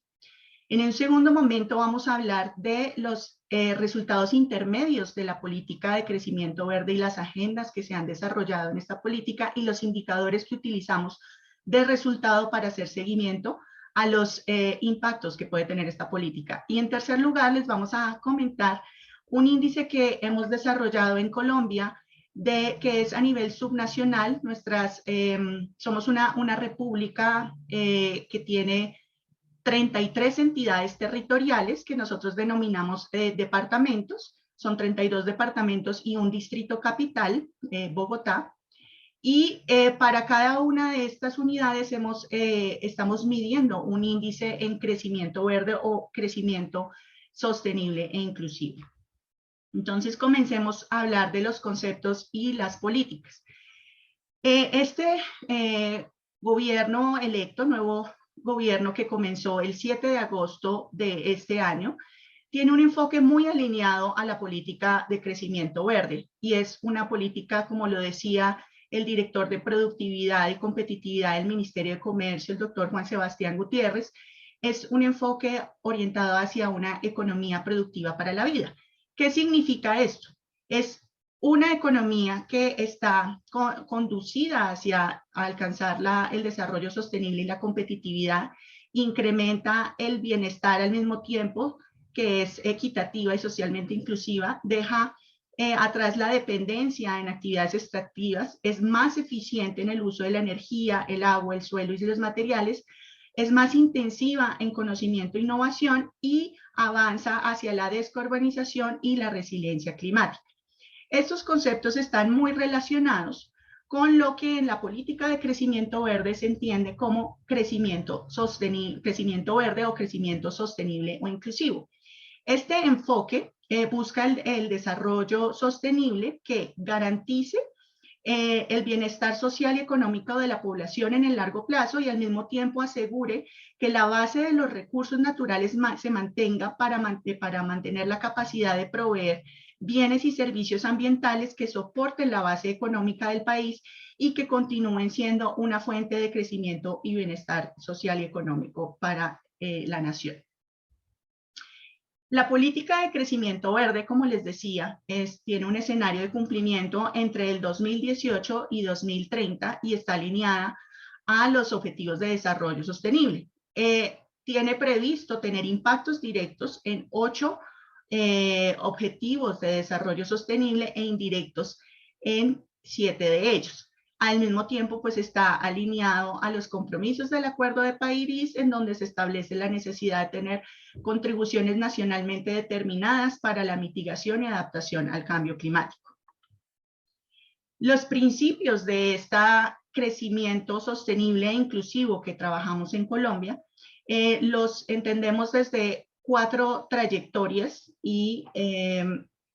En un segundo momento vamos a hablar de los resultados intermedios de la política de crecimiento verde y las agendas que se han desarrollado en esta política y los indicadores que utilizamos de resultado para hacer seguimiento a los impactos que puede tener esta política. Y en tercer lugar les vamos a comentar un índice que hemos desarrollado en Colombia que es a nivel subnacional. Somos una república que tiene 33 entidades territoriales que nosotros denominamos departamentos. Son 32 departamentos y un distrito capital, Bogotá. Y para cada una de estas unidades estamos midiendo un índice en crecimiento verde o crecimiento sostenible e inclusivo. Entonces comencemos a hablar de los conceptos y las políticas. Este gobierno electo, nuevo gobierno que comenzó el 7 de agosto de este año, tiene un enfoque muy alineado a la política de crecimiento verde y es una política, como lo decía el director de Productividad y Competitividad del Ministerio de Comercio, el doctor Juan Sebastián Gutiérrez, es un enfoque orientado hacia una economía productiva para la vida. ¿Qué significa esto? Es una economía que está conducida hacia alcanzar el desarrollo sostenible y la competitividad, incrementa el bienestar al mismo tiempo que es equitativa y socialmente inclusiva, deja atrás la dependencia en actividades extractivas, es más eficiente en el uso de la energía, el agua, el suelo y los materiales, es más intensiva en conocimiento e innovación y avanza hacia la descarbonización y la resiliencia climática. Estos conceptos están muy relacionados con lo que en la política de crecimiento verde se entiende como crecimiento sostenible, crecimiento verde o crecimiento sostenible o inclusivo. Este enfoque busca el desarrollo sostenible que garantice el bienestar social y económico de la población en el largo plazo y al mismo tiempo asegure que la base de los recursos naturales se mantenga para mantener la capacidad de proveer bienes y servicios ambientales que soporten la base económica del país y que continúen siendo una fuente de crecimiento y bienestar social y económico para la nación. La política de crecimiento verde, como les decía, tiene un escenario de cumplimiento entre el 2018 y 2030 y está alineada a los objetivos de desarrollo sostenible. Tiene previsto tener impactos directos en 8 objetivos de desarrollo sostenible e indirectos en 7 de ellos. Al mismo tiempo, pues está alineado a los compromisos del Acuerdo de París, en donde se establece la necesidad de tener contribuciones nacionalmente determinadas para la mitigación y adaptación al cambio climático. Los principios de este crecimiento sostenible e inclusivo que trabajamos en Colombia, los entendemos desde 4 trayectorias y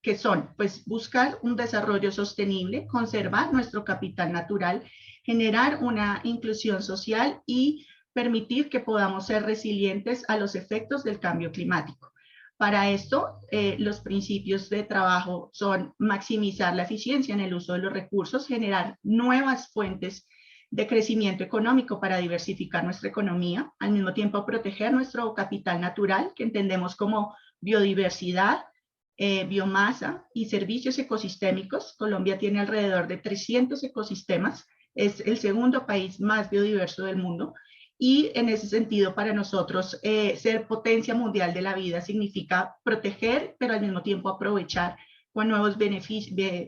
que son, pues, buscar un desarrollo sostenible, conservar nuestro capital natural, generar una inclusión social y permitir que podamos ser resilientes a los efectos del cambio climático. Para esto, los principios de trabajo son maximizar la eficiencia en el uso de los recursos, generar nuevas fuentes de crecimiento económico para diversificar nuestra economía, al mismo tiempo proteger nuestro capital natural, que entendemos como biodiversidad, biomasa y servicios ecosistémicos. Colombia tiene alrededor de 300 ecosistemas, es el segundo país más biodiverso del mundo y en ese sentido para nosotros ser potencia mundial de la vida significa proteger, pero al mismo tiempo aprovechar con nuevos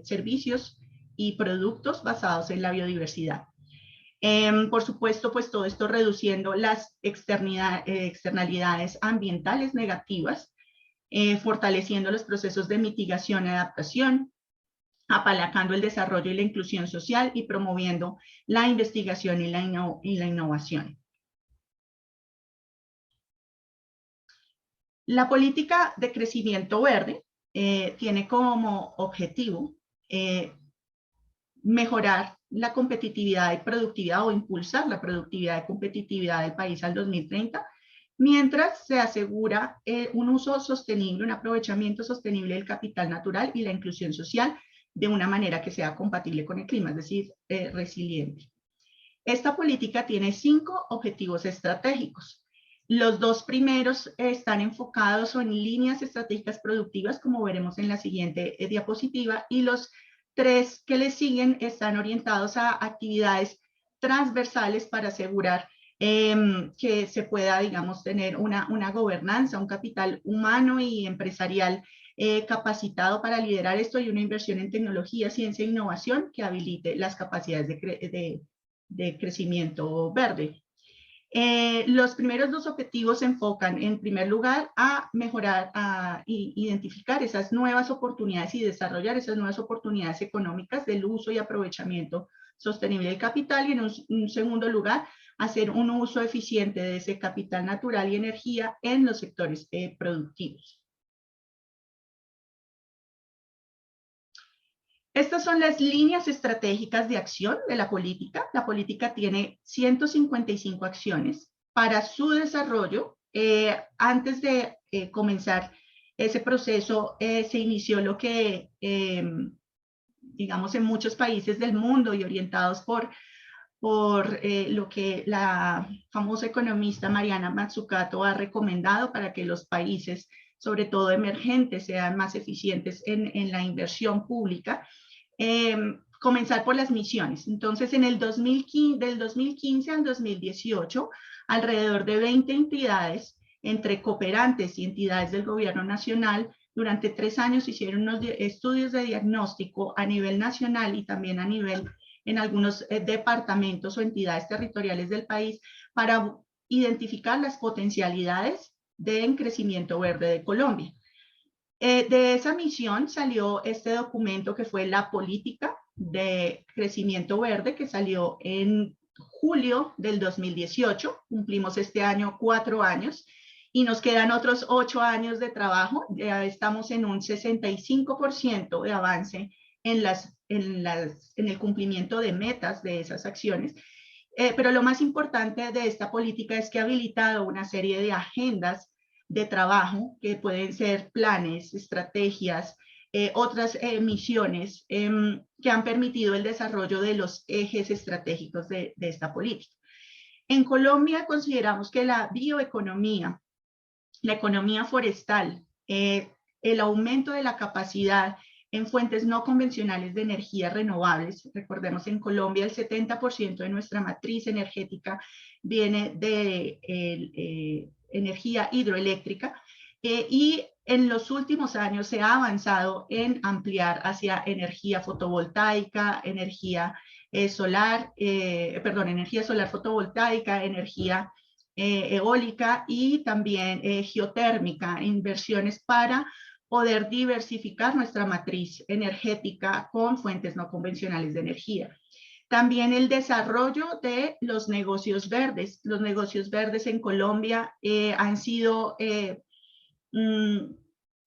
servicios y productos basados en la biodiversidad. Por supuesto, pues todo esto reduciendo las externalidades ambientales negativas, fortaleciendo los procesos de mitigación y adaptación, apalancando el desarrollo y la inclusión social y promoviendo la investigación y la innovación. La política de crecimiento verde tiene como objetivo mejorar la competitividad y productividad o impulsar la productividad y competitividad del país al 2030, mientras se asegura un uso sostenible, un aprovechamiento sostenible del capital natural y la inclusión social de una manera que sea compatible con el clima, es decir, resiliente. Esta política tiene 5 objetivos estratégicos. Los 2 primeros están enfocados en líneas estratégicas productivas, como veremos en la siguiente diapositiva, y los 3 que le siguen están orientados a actividades transversales para asegurar que se pueda, digamos, tener una gobernanza, un capital humano y empresarial capacitado para liderar esto y una inversión en tecnología, ciencia e innovación que habilite las capacidades de crecimiento verde. Los primeros 2 objetivos se enfocan en primer lugar a mejorar, a identificar esas nuevas oportunidades y desarrollar esas nuevas oportunidades económicas del uso y aprovechamiento sostenible del capital y en un segundo lugar hacer un uso eficiente de ese capital natural y energía en los sectores productivos. Estas son las líneas estratégicas de acción de la política. La política tiene 155 acciones. Para su desarrollo, antes de comenzar ese proceso, se inició lo que, digamos, en muchos países del mundo y orientados por lo que la famosa economista Mariana Mazzucato ha recomendado para que los países, sobre todo emergentes, sean más eficientes en la inversión pública, comenzar por las misiones. Entonces, del 2015 al 2018, alrededor de 20 entidades, entre cooperantes y entidades del gobierno nacional, durante 3 años hicieron unos estudios de diagnóstico a nivel nacional y también a nivel en algunos departamentos o entidades territoriales del país para identificar las potencialidades de crecimiento verde de Colombia. De esa misión salió este documento que fue la política de crecimiento verde, que salió en julio del 2018. Cumplimos este año 4 años y nos quedan otros 8 años de trabajo. Ya estamos en un 65% de avance en el cumplimiento de metas de esas acciones. Pero lo más importante de esta política es que ha habilitado una serie de agendas de trabajo que pueden ser planes, estrategias, otras misiones que han permitido el desarrollo de los ejes estratégicos de esta política. En Colombia consideramos que la bioeconomía, la economía forestal, el aumento de la capacidad en fuentes no convencionales de energía renovables. Recordemos, en Colombia el 70% de nuestra matriz energética viene de energía hidroeléctrica y en los últimos años se ha avanzado en ampliar hacia energía fotovoltaica, energía solar fotovoltaica, energía eólica y también geotérmica, inversiones para poder diversificar nuestra matriz energética con fuentes no convencionales de energía. También el desarrollo de los negocios verdes. Los negocios verdes en Colombia han sido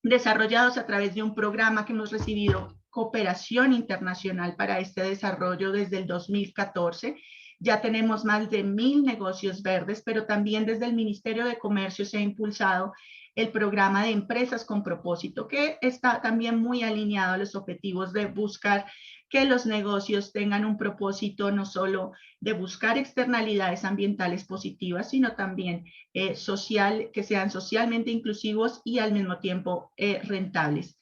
desarrollados a través de un programa que hemos recibido cooperación internacional para este desarrollo desde el 2014. Ya tenemos más de 1000 negocios verdes, pero también desde el Ministerio de Comercio se ha impulsado el programa de empresas con propósito, que está también muy alineado a los objetivos de buscar que los negocios tengan un propósito no solo de buscar externalidades ambientales positivas, sino también social, que sean socialmente inclusivos y al mismo tiempo rentables.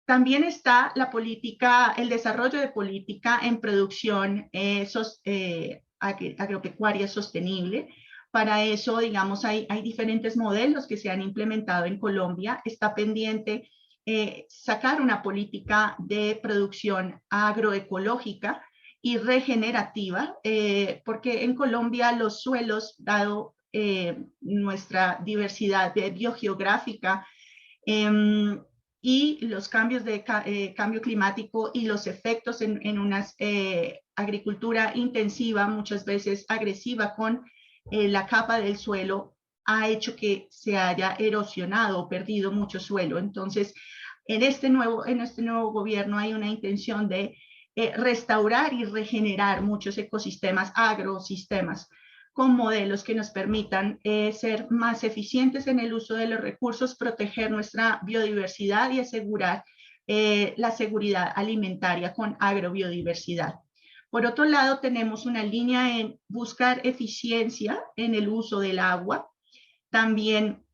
También está la política, el desarrollo de política en producción agropecuaria sostenible. Para eso, digamos, hay diferentes modelos que se han implementado en Colombia. Está pendiente sacar una política de producción agroecológica y regenerativa, porque en Colombia los suelos, dado nuestra diversidad biogeográfica, y los cambios de cambio climático y los efectos en una agricultura intensiva, muchas veces agresiva con la capa del suelo, ha hecho que se haya erosionado o perdido mucho suelo. Entonces, en este nuevo gobierno hay una intención de restaurar y regenerar muchos ecosistemas, agrosistemas, con modelos que nos permitan ser más eficientes en el uso de los recursos, proteger nuestra biodiversidad y asegurar la seguridad alimentaria con agrobiodiversidad. Por otro lado, tenemos una línea en buscar eficiencia en el uso del agua, también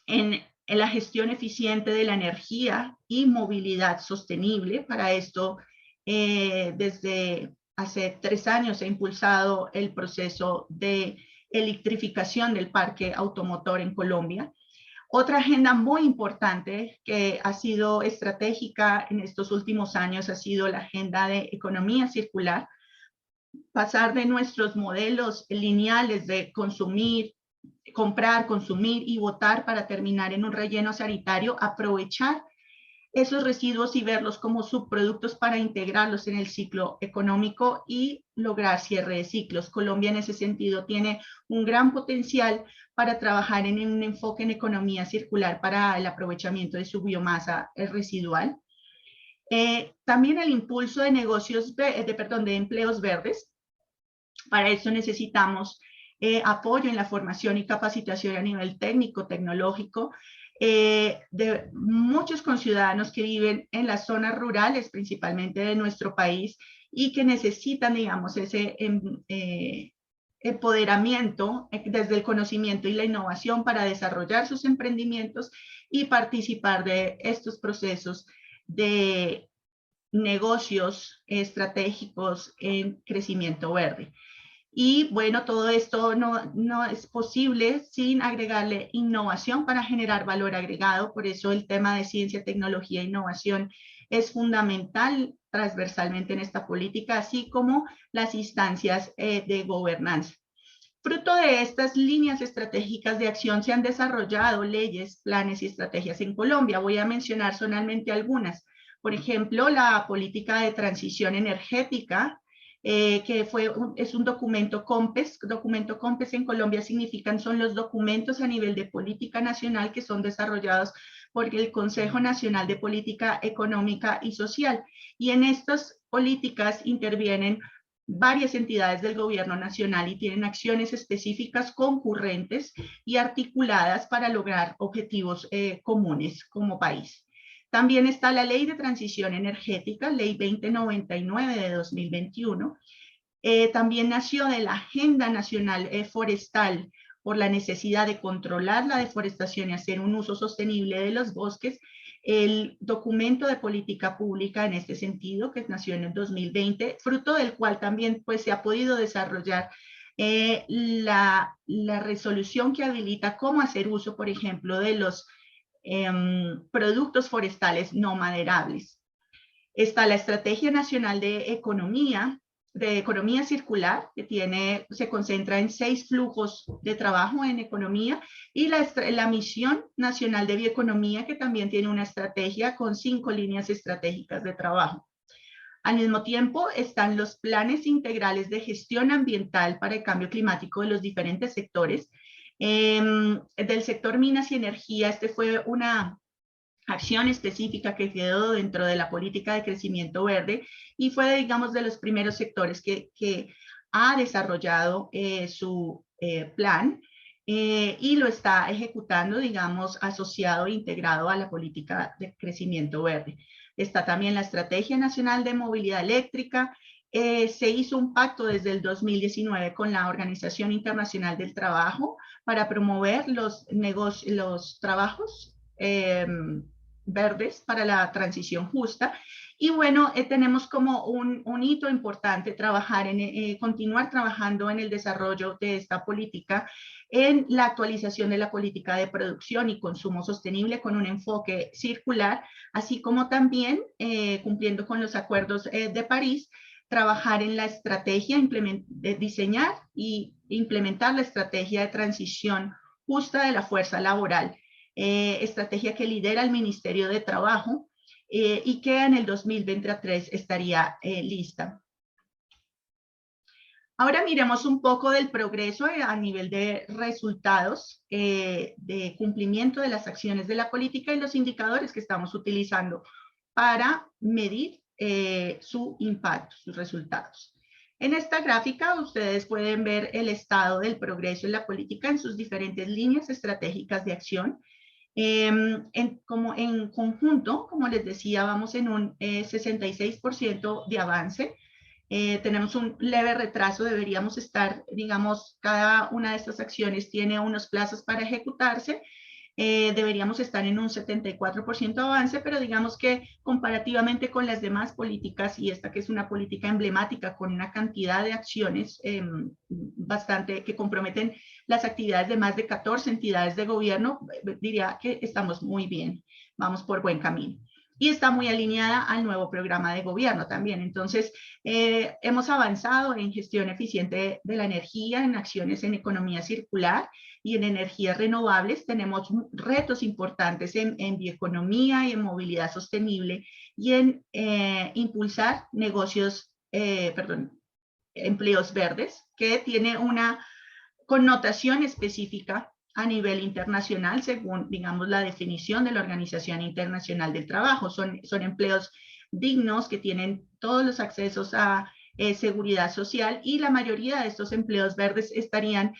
en la gestión eficiente de la energía y movilidad sostenible. Para esto, desde hace 3 años se ha impulsado el proceso de electrificación del parque automotor en Colombia. Otra agenda muy importante que ha sido estratégica en estos últimos años ha sido la agenda de economía circular. Pasar de nuestros modelos lineales de consumir, comprar, consumir y botar para terminar en un relleno sanitario, aprovechar esos residuos y verlos como subproductos para integrarlos en el ciclo económico y lograr cierre de ciclos. Colombia en ese sentido tiene un gran potencial para trabajar en un enfoque en economía circular para el aprovechamiento de su biomasa residual. También el impulso de de empleos verdes. Para eso necesitamos apoyo en la formación y capacitación a nivel técnico, tecnológico, de muchos conciudadanos que viven en las zonas rurales, principalmente de nuestro país, y que necesitan, digamos, ese empoderamiento desde el conocimiento y la innovación para desarrollar sus emprendimientos y participar de estos procesos de negocios estratégicos en crecimiento verde. Y bueno, todo esto no es posible sin agregarle innovación para generar valor agregado. Por eso el tema de ciencia, tecnología e innovación es fundamental transversalmente en esta política, así como las instancias de gobernanza. Fruto de estas líneas estratégicas de acción se han desarrollado leyes, planes y estrategias en Colombia. Voy a mencionar solamente algunas. Por ejemplo, la política de transición energética, que es un documento COMPES. Documento COMPES en Colombia son los documentos a nivel de política nacional que son desarrollados por el Consejo Nacional de Política Económica y Social. Y en estas políticas intervienen varias entidades del gobierno nacional y tienen acciones específicas concurrentes y articuladas para lograr objetivos comunes como país. También está la Ley de Transición Energética, Ley 2099 de 2021. También nació de la Agenda Nacional Forestal por la necesidad de controlar la deforestación y hacer un uso sostenible de los bosques. El documento de política pública en este sentido, que nació en el 2020, fruto del cual también pues, se ha podido desarrollar la resolución que habilita cómo hacer uso, por ejemplo, de los productos forestales no maderables. Está la Estrategia Nacional de Economía Circular, que se concentra en 6 flujos de trabajo en economía, y la Misión Nacional de Bioeconomía, que también tiene una estrategia con 5 líneas estratégicas de trabajo. Al mismo tiempo están los planes integrales de gestión ambiental para el cambio climático de los diferentes sectores. Del sector minas y energía, fue una acción específica que quedó dentro de la política de crecimiento verde y fue, digamos, de los primeros sectores que ha desarrollado su plan y lo está ejecutando, digamos, asociado e integrado a la política de crecimiento verde. Está también la Estrategia Nacional de Movilidad Eléctrica. Se hizo un pacto desde el 2019 con la Organización Internacional del Trabajo para promover los trabajos verdes para la transición justa. Y bueno, tenemos como un hito importante continuar trabajando en el desarrollo de esta política, en la actualización de la política de producción y consumo sostenible con un enfoque circular, así como también cumpliendo con los acuerdos de París, trabajar en la estrategia, diseñar y implementar la estrategia de transición justa de la fuerza laboral, estrategia que lidera el Ministerio de Trabajo y que en el 2023 estaría lista. Ahora miremos un poco del progreso a nivel de resultados de cumplimiento de las acciones de la política y los indicadores que estamos utilizando para medir su impacto, sus resultados. En esta gráfica ustedes pueden ver el estado del progreso en la política en sus diferentes líneas estratégicas de acción. En conjunto, como les decía, vamos en un 66% de avance. Tenemos un leve retraso, deberíamos estar, digamos, cada una de estas acciones tiene unos plazos para ejecutarse. Deberíamos estar en un 74% de avance, pero digamos que comparativamente con las demás políticas, y esta que es una política emblemática con una cantidad de acciones bastante que comprometen las actividades de más de 14 entidades de gobierno, diría que estamos muy bien, vamos por buen camino. Y está muy alineada al nuevo programa de gobierno también. Entonces, hemos avanzado en gestión eficiente de la energía, en acciones en economía circular y en energías renovables. Tenemos retos importantes en bioeconomía y en movilidad sostenible y en impulsar empleos verdes, que tiene una connotación específica a nivel internacional, según, digamos, la definición de la Organización Internacional del Trabajo. Son empleos dignos que tienen todos los accesos a seguridad social, y la mayoría de estos empleos verdes estarían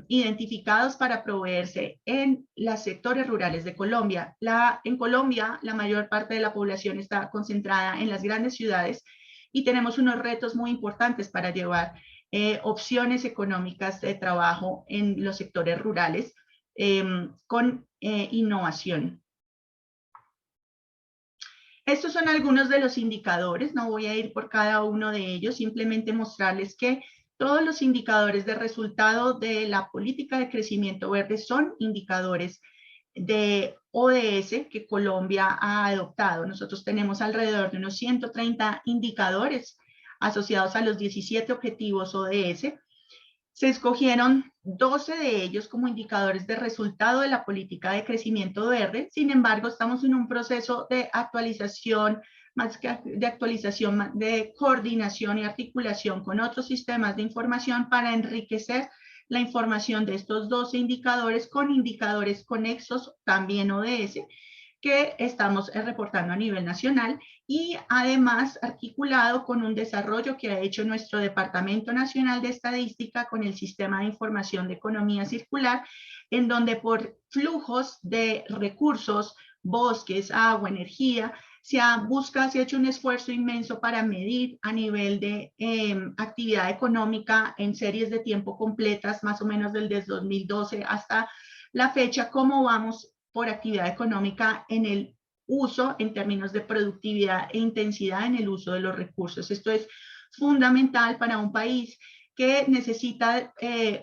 identificados para proveerse en los sectores rurales de Colombia. En Colombia, la mayor parte de la población está concentrada en las grandes ciudades y tenemos unos retos muy importantes para llevar opciones económicas de trabajo en los sectores rurales con innovación. Estos son algunos de los indicadores, no voy a ir por cada uno de ellos, simplemente mostrarles que Todos los indicadores de resultado de la política de crecimiento verde son indicadores de ODS que Colombia ha adoptado. Nosotros tenemos alrededor de unos 130 indicadores asociados a los 17 objetivos ODS. Se escogieron 12 de ellos como indicadores de resultado de la política de crecimiento verde. Sin embargo, estamos en un proceso de actualización, más que de actualización, de coordinación y articulación con otros sistemas de información para enriquecer la información de estos 12 indicadores con indicadores conexos, también ODS, que estamos reportando a nivel nacional y además articulado con un desarrollo que ha hecho nuestro Departamento Nacional de Estadística con el Sistema de Información de Economía Circular, en donde por flujos de recursos, bosques, agua, energía, se ha hecho un esfuerzo inmenso para medir a nivel de actividad económica en series de tiempo completas, más o menos desde 2012 hasta la fecha, cómo vamos por actividad económica en el uso en términos de productividad e intensidad en el uso de los recursos. Esto es fundamental para un país que necesita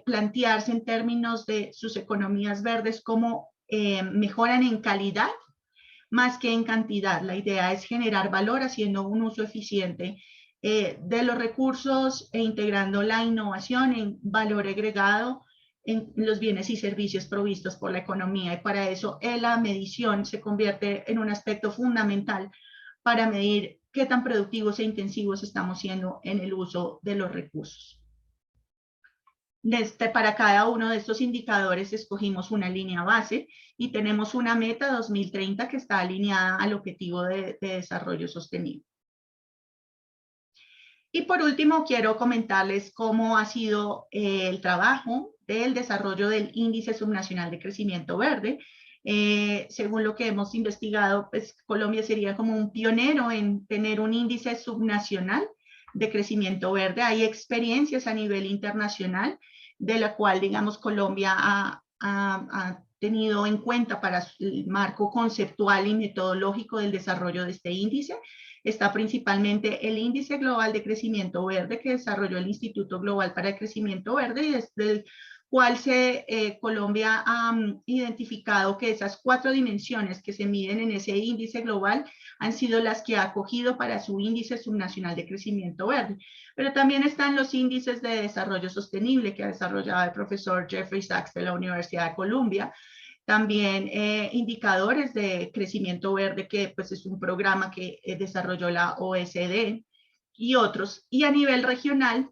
plantearse en términos de sus economías verdes cómo mejoran en calidad más que en cantidad. La idea es generar valor haciendo un uso eficiente de los recursos e integrando la innovación en valor agregado en los bienes y servicios provistos por la economía. Y para eso la medición se convierte en un aspecto fundamental para medir qué tan productivos e intensivos estamos siendo en el uso de los recursos. Para cada uno de estos indicadores escogimos una línea base y tenemos una meta 2030 que está alineada al objetivo de desarrollo sostenible. Y por último, quiero comentarles cómo ha sido el trabajo del desarrollo del Índice Subnacional de Crecimiento Verde. Según lo que hemos investigado, pues Colombia sería como un pionero en tener un índice subnacional de crecimiento verde. Hay experiencias a nivel internacional de la cual, digamos, Colombia ha tenido en cuenta para el marco conceptual y metodológico del desarrollo de este índice. Está principalmente el Índice Global de Crecimiento Verde que desarrolló el Instituto Global para el Crecimiento Verde y desde el cual Colombia ha identificado que esas 4 dimensiones que se miden en ese índice global han sido las que ha acogido para su índice subnacional de crecimiento verde. Pero también están los índices de desarrollo sostenible que ha desarrollado el profesor Jeffrey Sachs de la Universidad de Columbia. También indicadores de crecimiento verde, que pues es un programa que desarrolló la OECD y otros. Y a nivel regional,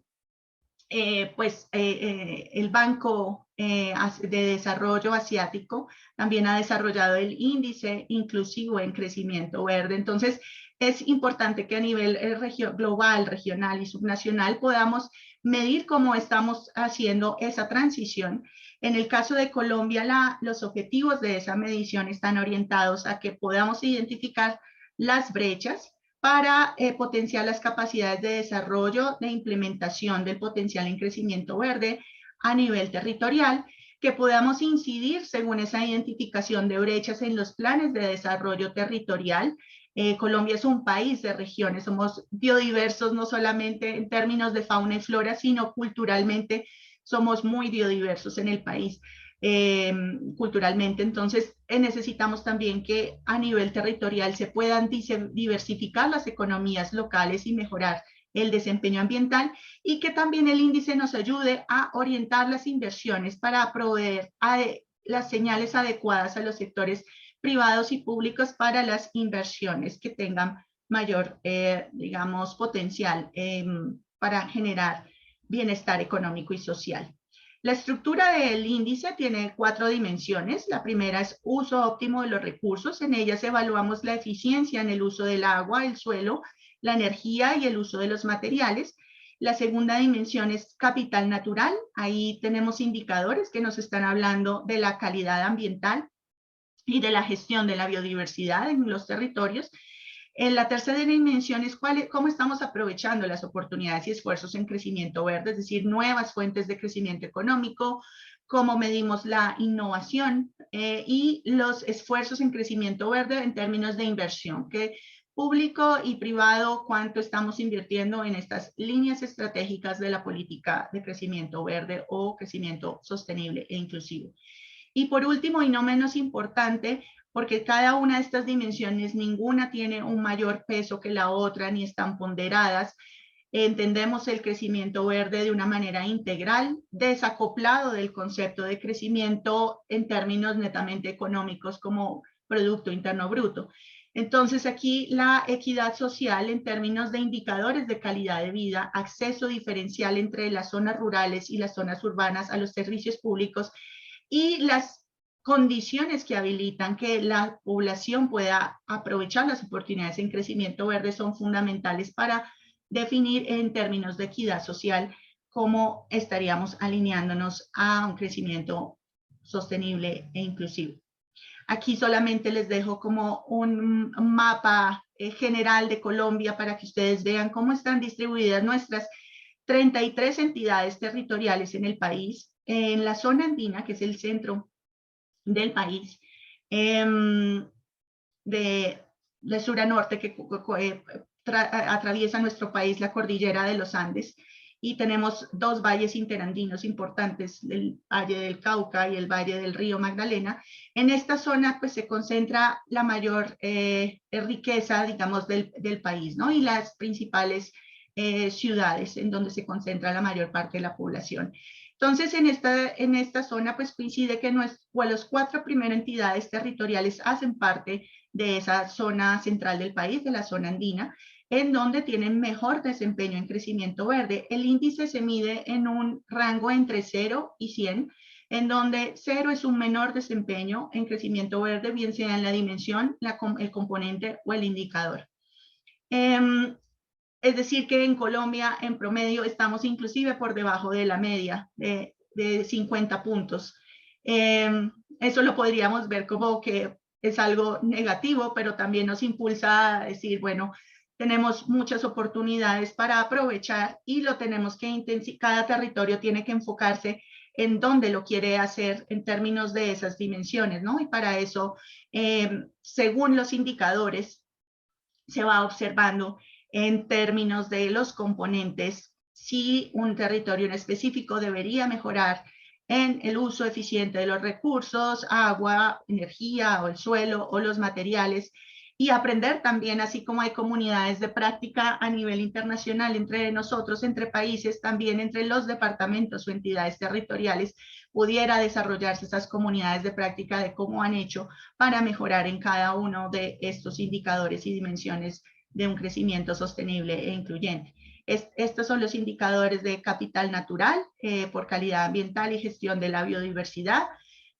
el Banco de Desarrollo Asiático también ha desarrollado el índice inclusivo en crecimiento verde. Entonces, es importante que a nivel global, regional y subnacional podamos medir cómo estamos haciendo esa transición. En el caso de Colombia, los objetivos de esa medición están orientados a que podamos identificar las brechas para potenciar las capacidades de desarrollo, de implementación del potencial en crecimiento verde a nivel territorial, que podamos incidir según esa identificación de brechas en los planes de desarrollo territorial. Colombia es un país de regiones, somos biodiversos no solamente en términos de fauna y flora, sino culturalmente somos muy biodiversos en el país. Culturalmente, entonces necesitamos también que a nivel territorial se puedan diversificar las economías locales y mejorar el desempeño ambiental y que también el índice nos ayude a orientar las inversiones para proveer las señales adecuadas a los sectores privados y públicos para las inversiones que tengan mayor, digamos, potencial para generar bienestar económico y social. La estructura del índice tiene 4 dimensiones. La primera es uso óptimo de los recursos. En ellas evaluamos la eficiencia en el uso del agua, el suelo, la energía y el uso de los materiales. La segunda dimensión es capital natural. Ahí tenemos indicadores que nos están hablando de la calidad ambiental y de la gestión de la biodiversidad en los territorios. La tercera dimensión es cómo estamos aprovechando las oportunidades y esfuerzos en crecimiento verde, es decir, nuevas fuentes de crecimiento económico, cómo medimos la innovación y los esfuerzos en crecimiento verde en términos de inversión, que público y privado, cuánto estamos invirtiendo en estas líneas estratégicas de la política de crecimiento verde o crecimiento sostenible e inclusivo. Y por último, y no menos importante, porque cada una de estas dimensiones, ninguna tiene un mayor peso que la otra, ni están ponderadas, entendemos el crecimiento verde de una manera integral, desacoplado del concepto de crecimiento en términos netamente económicos como Producto Interno Bruto. Entonces aquí la equidad social en términos de indicadores de calidad de vida, acceso diferencial entre las zonas rurales y las zonas urbanas a los servicios públicos y las condiciones que habilitan que la población pueda aprovechar las oportunidades en crecimiento verde son fundamentales para definir en términos de equidad social cómo estaríamos alineándonos a un crecimiento sostenible e inclusivo. Aquí solamente les dejo como un mapa general de Colombia para que ustedes vean cómo están distribuidas nuestras 33 entidades territoriales en el país. En la zona andina, que es el centro del país, de sur a norte, que atraviesa nuestro país, la cordillera de los Andes, y tenemos dos valles interandinos importantes, el Valle del Cauca y el Valle del Río Magdalena. En esta zona pues se concentra la mayor riqueza, digamos, del país, ¿no? Y las principales ciudades en donde se concentra la mayor parte de la población. Entonces, en esta zona pues coincide que las 4 primeras entidades territoriales hacen parte de esa zona central del país, de la zona andina, en donde tienen mejor desempeño en crecimiento verde. El índice se mide en un rango entre 0 y 100, en donde 0 es un menor desempeño en crecimiento verde, bien sea en la dimensión, el componente o el indicador. Es decir, que en Colombia, en promedio, estamos inclusive por debajo de la media de 50 puntos. Eso lo podríamos ver como que es algo negativo, pero también nos impulsa a decir, bueno, tenemos muchas oportunidades para aprovechar y lo tenemos que intensificar. Cada territorio tiene que enfocarse en dónde lo quiere hacer en términos de esas dimensiones, ¿no? Y para eso, según los indicadores, se va observando en términos de los componentes si un territorio en específico debería mejorar en el uso eficiente de los recursos, agua, energía o el suelo o los materiales, y aprender también, así como hay comunidades de práctica a nivel internacional entre nosotros, entre países, también entre los departamentos o entidades territoriales, pudiera desarrollarse esas comunidades de práctica de cómo han hecho para mejorar en cada uno de estos indicadores y dimensiones de un crecimiento sostenible e incluyente. Estos son los indicadores de capital natural por calidad ambiental y gestión de la biodiversidad.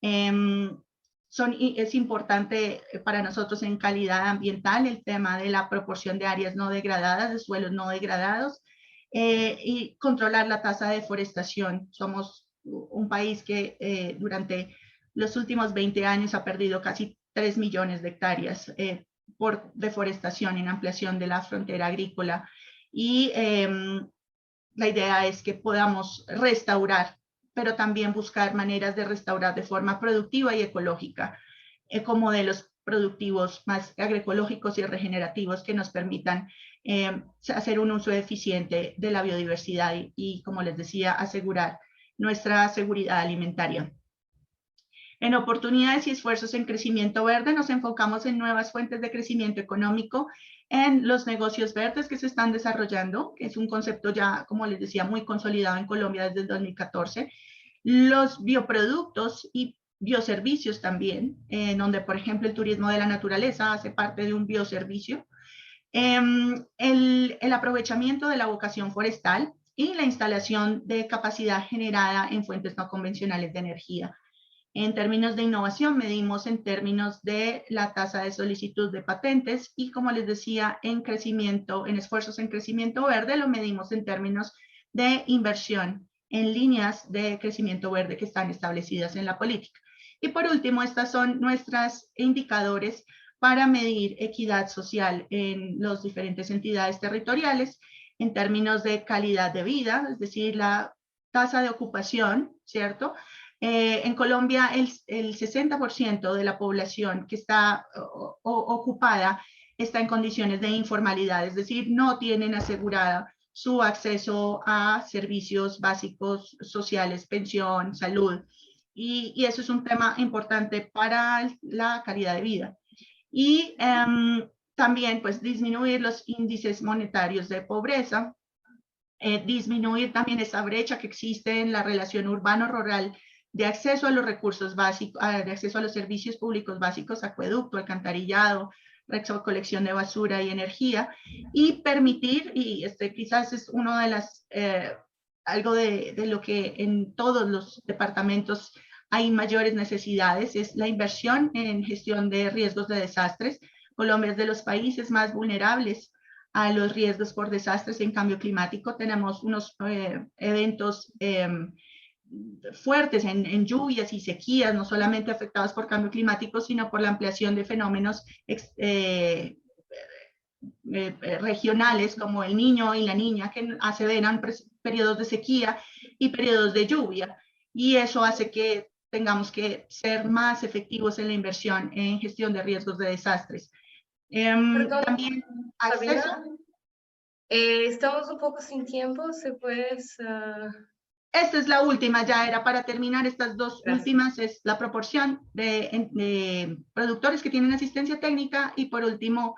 Es importante para nosotros en calidad ambiental el tema de la proporción de áreas no degradadas, de suelos no degradados, y controlar la tasa de deforestación. Somos un país que durante los últimos 20 años ha perdido casi 3 millones de hectáreas por deforestación en ampliación de la frontera agrícola, y la idea es que podamos restaurar, pero también buscar maneras de restaurar de forma productiva y ecológica, con modelos productivos más agroecológicos y regenerativos que nos permitan hacer un uso eficiente de la biodiversidad y, como les decía, asegurar nuestra seguridad alimentaria. En oportunidades y esfuerzos en crecimiento verde nos enfocamos en nuevas fuentes de crecimiento económico, en los negocios verdes que se están desarrollando, que es un concepto ya, como les decía, muy consolidado en Colombia desde el 2014, los bioproductos y bioservicios también, donde, por ejemplo, el turismo de la naturaleza hace parte de un bioservicio, el aprovechamiento de la vocación forestal y la instalación de capacidad generada en fuentes no convencionales de energía. En términos de innovación, medimos en términos de la tasa de solicitud de patentes y, como les decía, en crecimiento, en esfuerzos en crecimiento verde, lo medimos en términos de inversión en líneas de crecimiento verde que están establecidas en la política. Y por último, estas son nuestros indicadores para medir equidad social en las diferentes entidades territoriales en términos de calidad de vida, es decir, la tasa de ocupación, ¿cierto? En Colombia, el 60% de la población que está ocupada está en condiciones de informalidad, es decir, no tienen asegurada su acceso a servicios básicos sociales, pensión, salud, y eso es un tema importante para la calidad de vida. Y también, pues, disminuir los índices monetarios de pobreza, disminuir también esa brecha que existe en la relación urbano-rural de acceso a los recursos básicos, de acceso a los servicios públicos básicos, acueducto, alcantarillado, recolección de basura y energía, y permitir, y quizás es uno de las, algo de lo que en todos los departamentos hay mayores necesidades, es la inversión en gestión de riesgos de desastres. Colombia es de los países más vulnerables a los riesgos por desastres en cambio climático. Tenemos unos eventos fuertes en lluvias y sequías, no solamente afectados por cambio climático, sino por la ampliación de fenómenos regionales como el Niño y la Niña, que aseveran periodos de sequía y periodos de lluvia. Y eso hace que tengamos que ser más efectivos en la inversión en gestión de riesgos de desastres. Perdón, también acceso. Sabina, estamos un poco sin tiempo, ¿se puede? Esta es la última, ya era para terminar. Estas dos Gracias. últimas es la proporción de productores que tienen asistencia técnica, y por último,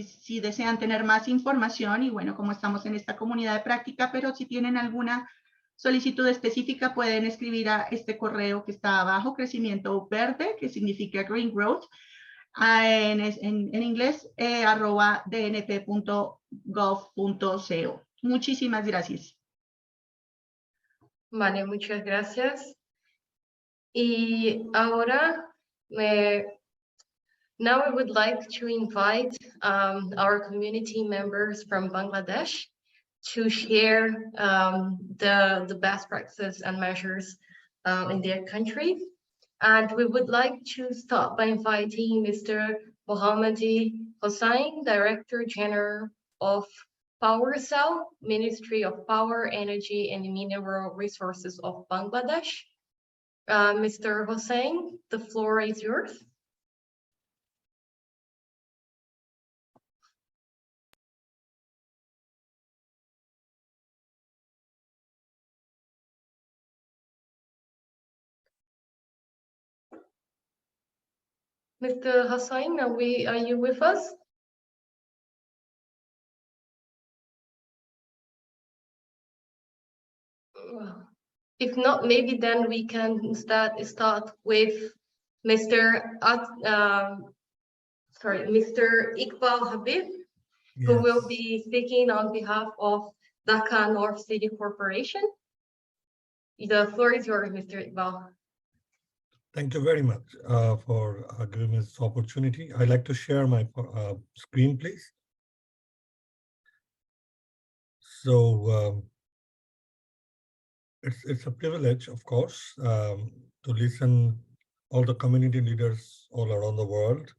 si desean tener más información, y bueno, como estamos en esta comunidad de práctica, pero si tienen alguna solicitud específica pueden escribir a este correo que está abajo, crecimiento verde, que significa green growth, en inglés, @dnp.gov.co. Muchísimas gracias. Vale, muchas gracias. Y ahora, now we would like to invite our community members from Bangladesh to share the best practices and measures in their country. And we would like to start by inviting Mr. Mohammadi Hossain, Director General of PowerCell, Ministry of Power, Energy and Mineral Resources of Bangladesh. Mr. Hossain, the floor is yours. Mr. Hossain, are you with us? If not, maybe then we can start with Mr. Mr. Iqbal Habib, who will be speaking on behalf of Dhaka North City Corporation. The floor is yours, Mr. Iqbal. Thank you very much for giving me this opportunity. I'd like to share my screen, please. So it's a privilege, of course, to listen all the community leaders all around the world.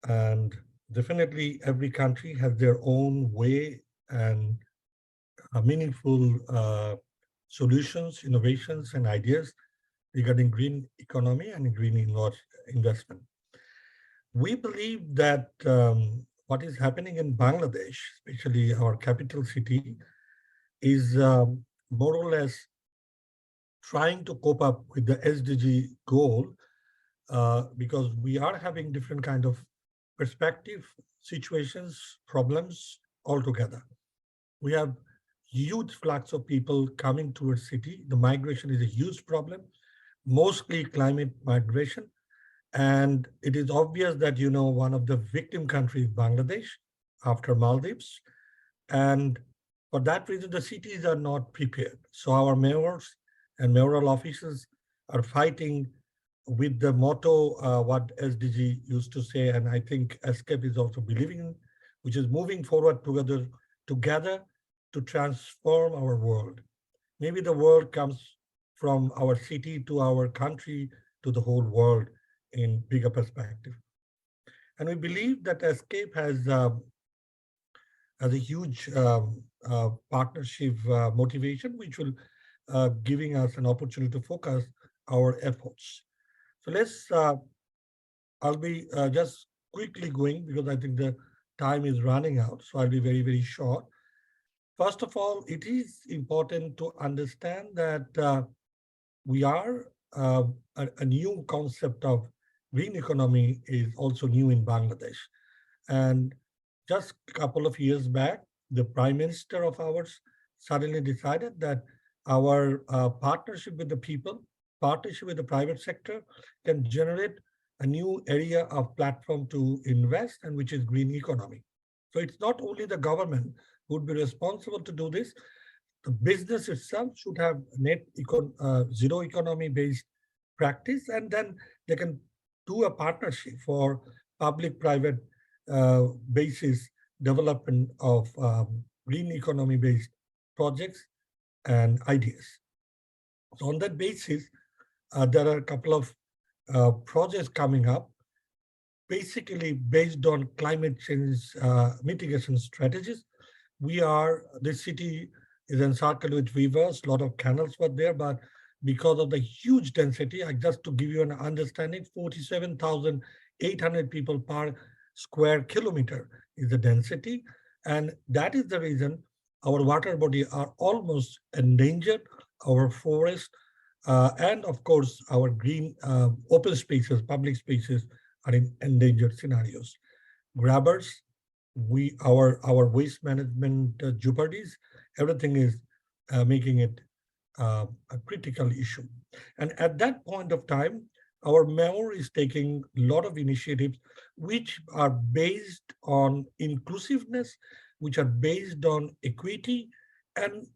And definitely every country has their own way and meaningful solutions, innovations, and ideas regarding green economy and green investment. We believe that what is happening in Bangladesh, especially our capital city, is more or less trying to cope up with the SDG goal because we are having different kind of perspective, situations, problems altogether. We have huge flux of people coming to our city. The migration is a huge problem, mostly climate migration. And it is obvious that, you know, one of the victim countries, Bangladesh, after Maldives. And for that reason, the cities are not prepared. So our mayors and mayoral officers are fighting with the motto, what SDG used to say, and I think ESCAPE is also believing in, which is moving forward together to transform our world. Maybe the world comes from our city to our country to the whole world in bigger perspective. And we believe that ESCAPE has a huge partnership motivation, which will giving us an opportunity to focus our efforts. So let's I'll be just quickly going because I think the time is running out. So I'll be very, very short. First of all, it is important to understand that we are a new concept of green economy is also new in Bangladesh. And just a couple of years back, the Prime Minister of ours suddenly decided that our partnership with the people, partnership with the private sector can generate a new area of platform to invest, and which is green economy. So it's not only the government who would be responsible to do this, the business itself should have zero economy based practice, and then they can do a partnership for public-private basis development of green economy based projects and ideas. So on that basis, there are a couple of projects coming up, basically based on climate change mitigation strategies. This city is encircled with rivers, a lot of canals were there, but because of the huge density, just to give you an understanding, 47,800 people per square kilometer is the density. And that is the reason our water bodies are almost endangered, our forests, and of course, our green open spaces, public spaces are in endangered scenarios. Grabbers, our waste management jeopardies, everything is making it a critical issue. And at that point of time, our mayor is taking a lot of initiatives which are based on inclusiveness, which are based on equity, and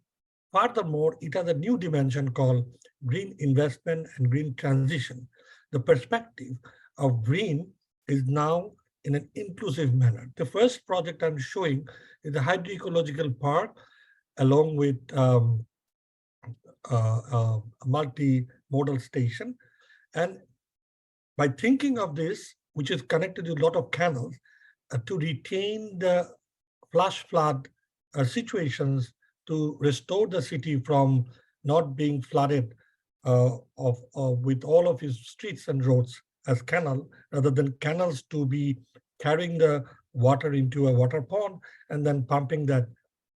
furthermore, it has a new dimension called green investment and green transition. The perspective of green is now in an inclusive manner. The first project I'm showing is the hydroecological park, along with a multi-modal station. And by thinking of this, which is connected to a lot of canals, to retain the flash flood situations, to restore the city from not being flooded with all of its streets and roads as canal, rather than canals to be carrying the water into a water pond and then pumping that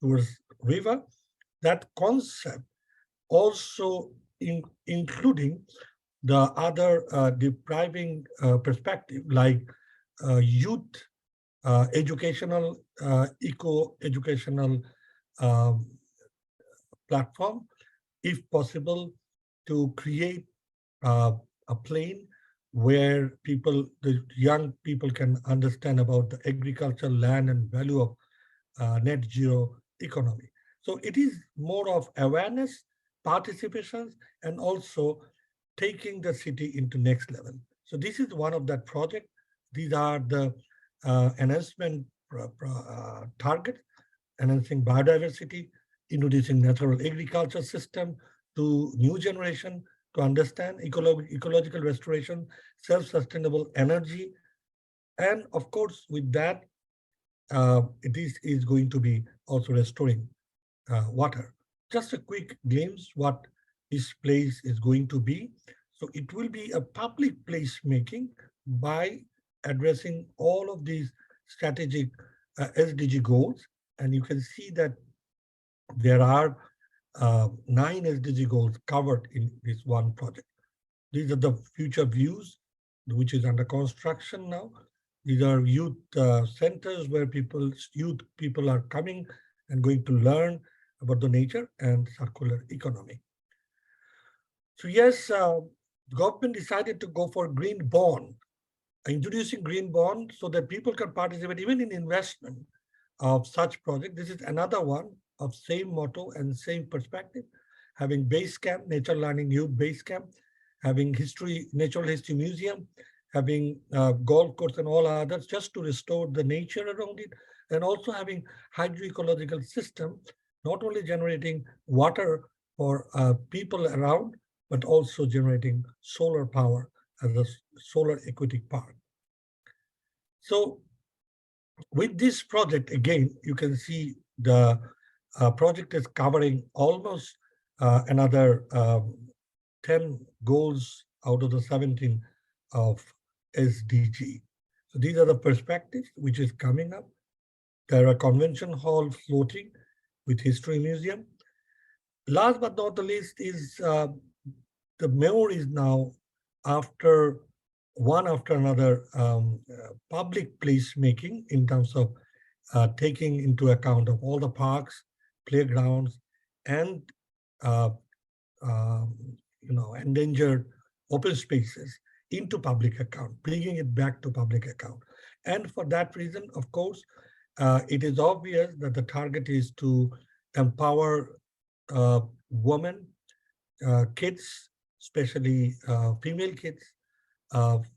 towards river. That concept also including the other depriving perspective, like youth educational, eco-educational platform, if possible, to create a plane where the young people can understand about the agriculture, land, and value of net zero economy. So it is more of awareness, participation, and also taking the city into next level. So this is one of that project. These are the enhancement target, enhancing biodiversity, introducing natural agriculture system to new generation, to understand ecological restoration, self-sustainable energy. And of course, with that, it is going to be also restoring water. Just a quick glimpse what this place is going to be. So it will be a public placemaking by addressing all of these strategic SDG goals. And you can see that there are 9 SDG goals covered in this one project. These are the future views, which is under construction now. These are youth centers where youth people are coming and going to learn about the nature and circular economy. So yes, the government decided to go for green bond, introducing green bond so that people can participate even in investment of such project. This is another one of same motto and same perspective, having base camp, nature learning youth base camp, having natural history museum, having golf course and all others just to restore the nature around it, and also having hydroecological system, not only generating water for people around, but also generating solar power as a solar equity park. So with this project, again, you can see the project is covering almost another 10 goals out of the 17 of SDG. So these are the perspectives which is coming up. There are convention hall floating with history museum. Last but not the least is the mayor is now after another public placemaking in terms of taking into account of all the parks, playgrounds, and endangered open spaces into public account, bringing it back to public account. And for that reason, of course, it is obvious that the target is to empower women, kids, especially female kids,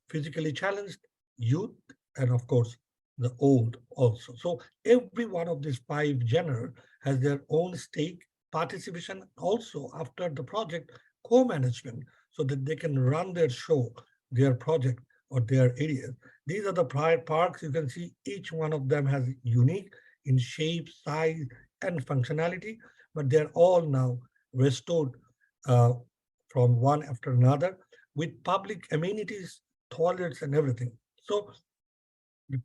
physically challenged, youth, and of course, the old also. So every one of these 5 genera has their own stake, participation, also after the project co-management, so that they can run their show, their project, or their areas. These are the private parks. You can see each one of them has unique in shape, size, and functionality, but they're all now restored from one after another with public amenities, toilets, and everything. So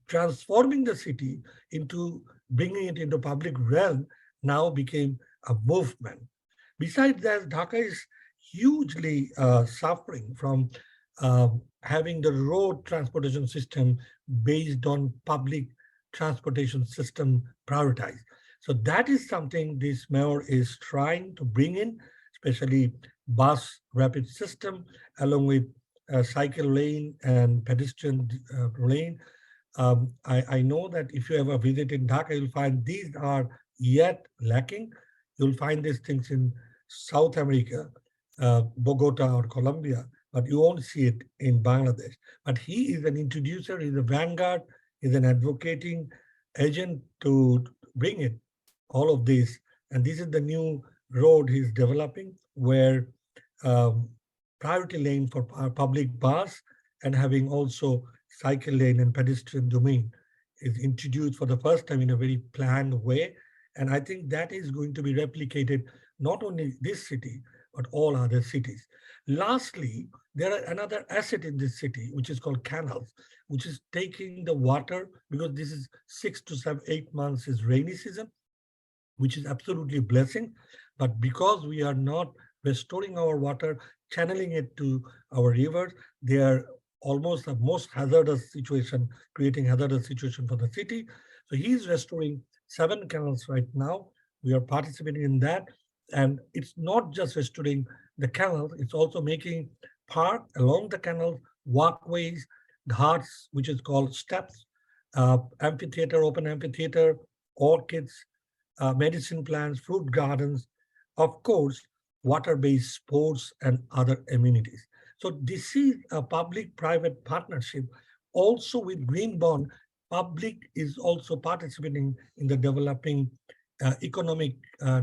transforming the city into bringing it into public realm now became a movement. Besides that, Dhaka is hugely suffering from having the road transportation system based on public transportation system prioritized. So that is something this mayor is trying to bring in, especially bus rapid system, along with cycle lane and pedestrian lane. I know that if you ever visited Dhaka, you'll find these are yet lacking. You'll find these things in South America, Bogota or Colombia, but you won't see it in Bangladesh. But he is an introducer, he's a vanguard, he's an advocating agent to bring it, all of this. And this is the new road he's developing, where priority lane for public bus and having also cycle lane and pedestrian domain is introduced for the first time in a very planned way. And I think that is going to be replicated not only this city, but all other cities. Lastly, there are another asset in this city, which is called canals, which is taking the water, because this is 6 to 7, 8 months is rainy season, which is absolutely a blessing. But because we are not restoring our water, channeling it to our rivers, they are almost the most hazardous situation, creating hazardous situation for the city. So he's restoring 7 canals right now. We are participating in that. And it's not just restoring the canals, it's also making park along the canals, walkways, ghats, which is called steps, amphitheater, open amphitheater, orchids, medicine plants, fruit gardens, of course, water-based sports and other amenities. So this is a public-private partnership. Also with Green Bond, public is also participating in the developing, economic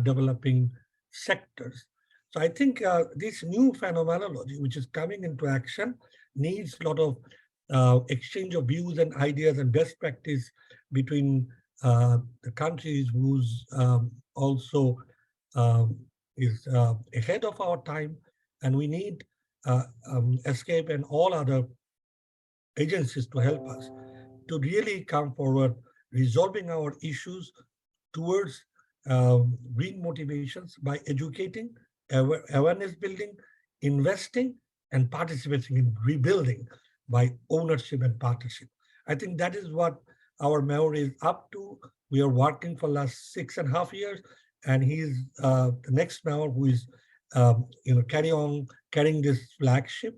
developing sectors. So I think this new phenomenology, which is coming into action, needs a lot of exchange of views and ideas and best practice between the countries whose also is ahead of our time. And we need ESCAPE and all other agencies to help us to really come forward, resolving our issues towards green motivations by educating, awareness building, investing, and participating in rebuilding by ownership and partnership. I think that is what our mayor is up to. We are working for the last 6.5 years, and he is the next mayor who is carrying this flagship.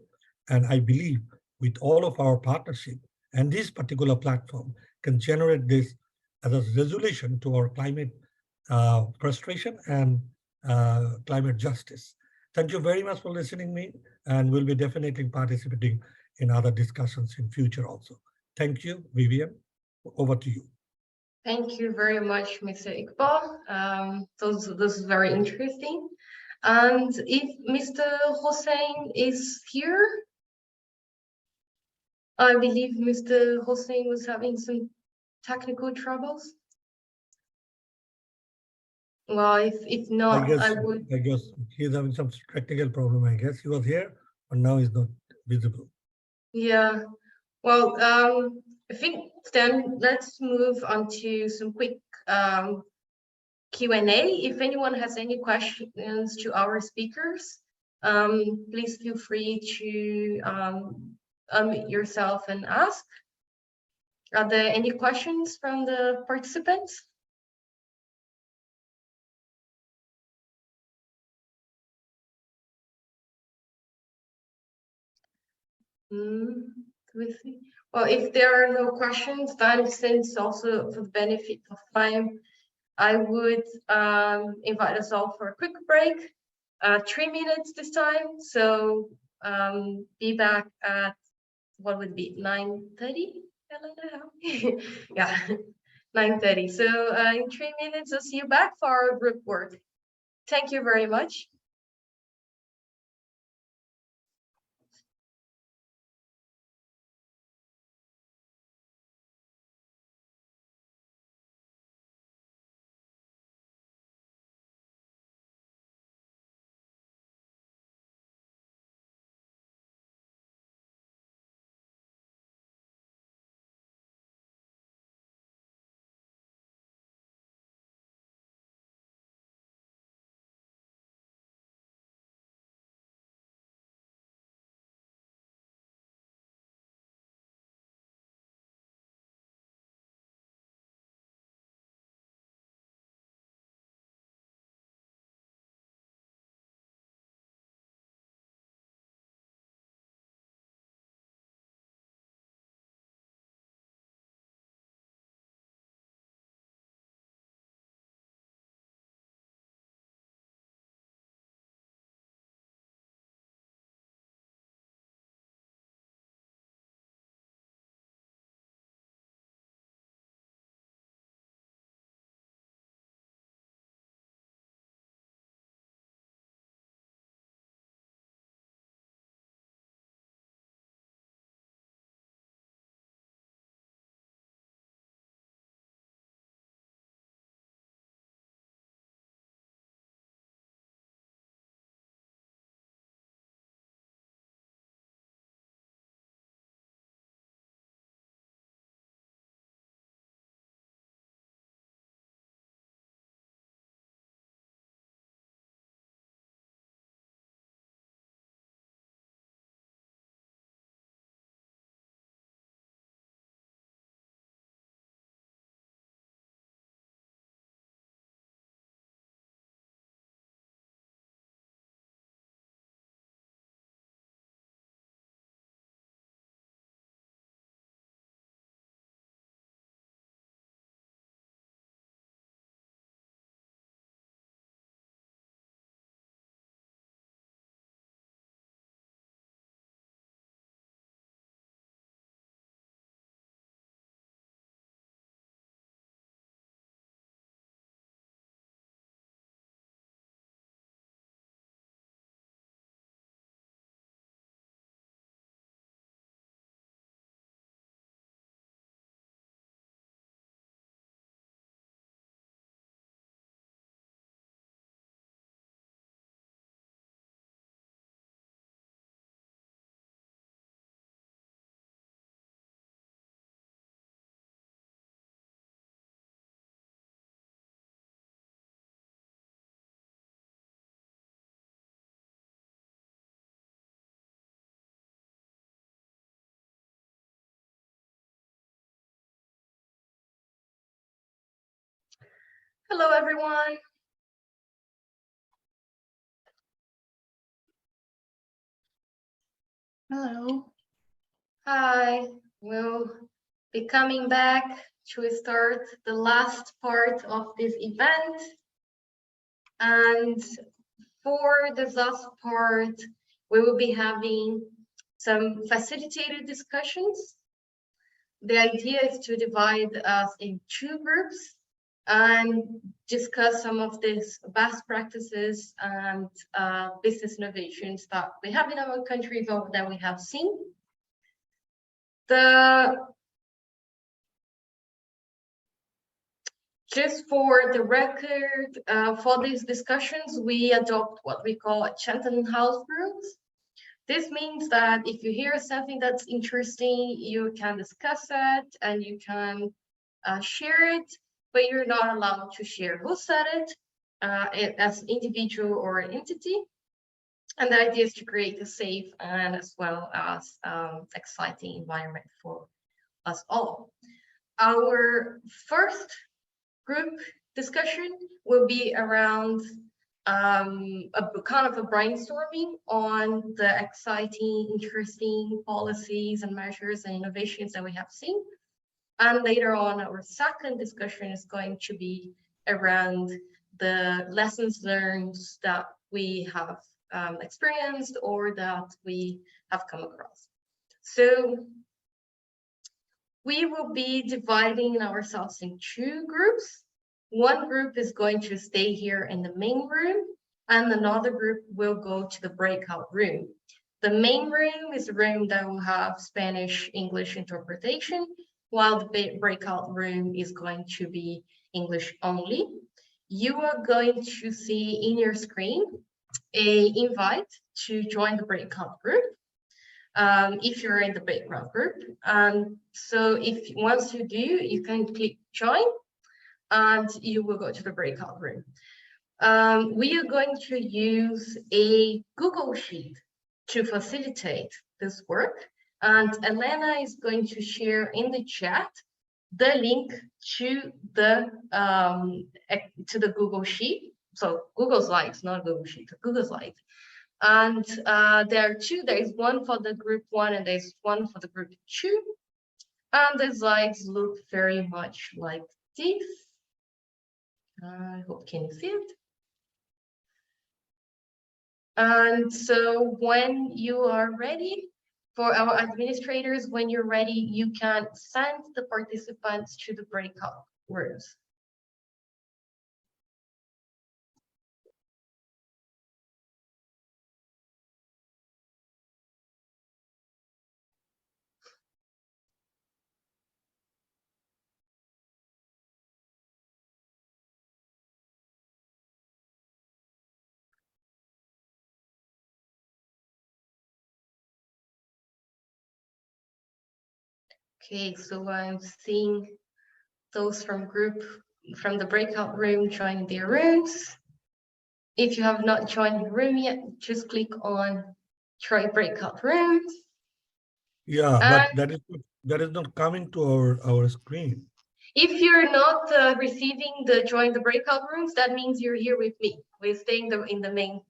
And I believe with all of our partnership and this particular platform can generate this as a resolution to our climate frustration and climate justice. Thank you very much for listening to me, and we'll be definitely participating in other discussions in future also. Thank you, Vivian. Over to you. Thank you very much, Mr. Iqbal. This is very interesting. And if Mr. Hossein is here, I believe Mr. Hossein was having some technical troubles. Well, if not, I guess he's having some technical problem. I guess he was here, but now he's not visible. Yeah. Well, I think then let's move on to some quick Q&A. If anyone has any questions to our speakers, please feel free to unmute yourself and ask. Are there any questions from the participants? Well, if there are no questions, then since also for the benefit of time, I would invite us all for a quick break, 3 minutes this time. So be back at, what would be 9:30? Yeah, 9:30. So in 3 minutes, I'll see you back for our group work. Thank you very much. Hello, everyone. Hello. Hi. We'll be coming back to start the last part of this event. And for this last part, we will be having some facilitated discussions. The idea is to divide us in 2 groups and discuss some of these best practices and business innovations that we have in our countries or that we have seen. Just for the record, for these discussions, we adopt what we call Chatham House rules. This means that if you hear something that's interesting, you can discuss it and you can share it, but you're not allowed to share who said it as individual or entity. And the idea is to create a safe and as well as exciting environment for us all. Our first group discussion will be around a kind of a brainstorming on the exciting, interesting policies and measures and innovations that we have seen. And later on, our second discussion is going to be around the lessons learned that we have experienced or that we have come across. So we will be dividing ourselves in two groups. One group is going to stay here in the main room, and another group will go to the breakout room. The main room is a room that will have Spanish-English interpretation, while the breakout room is going to be English only. You are going to see in your screen an invite to join the breakout group. If you're in the breakout group. And so once you do, you can click join and you will go to the breakout room. We are going to use a Google Sheet to facilitate this work. And Elena is going to share in the chat the link to the Google Sheet. So Google Slides, not Google Sheet, Google Slides. And there are two. There is one for the group 1 and there's one for the group 2. And the slides look very much like this. I hope can you see it? And so when you are ready, for our administrators, when you're ready, you can send the participants to the breakout rooms. Okay, so I'm seeing those from the breakout room join their rooms. If you have not joined the room yet, just click on try breakout rooms. Yeah, but that is not coming to our screen. If you're not receiving the join the breakout rooms, that means you're here with me. We're staying in the main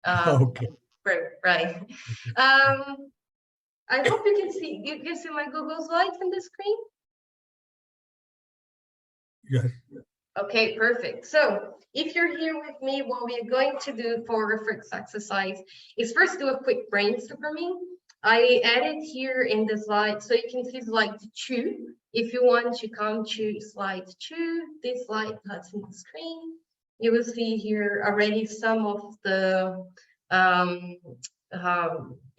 Okay. room, right? I hope you can see my Google Slides on the screen. Yes. Okay, perfect. So if you're here with me, what we are going to do for reference exercise is first do a quick brainstorming. I added here in the slide, so you can see slide 2. If you want to come to slide 2, this slide that's on the screen, you will see here already some of the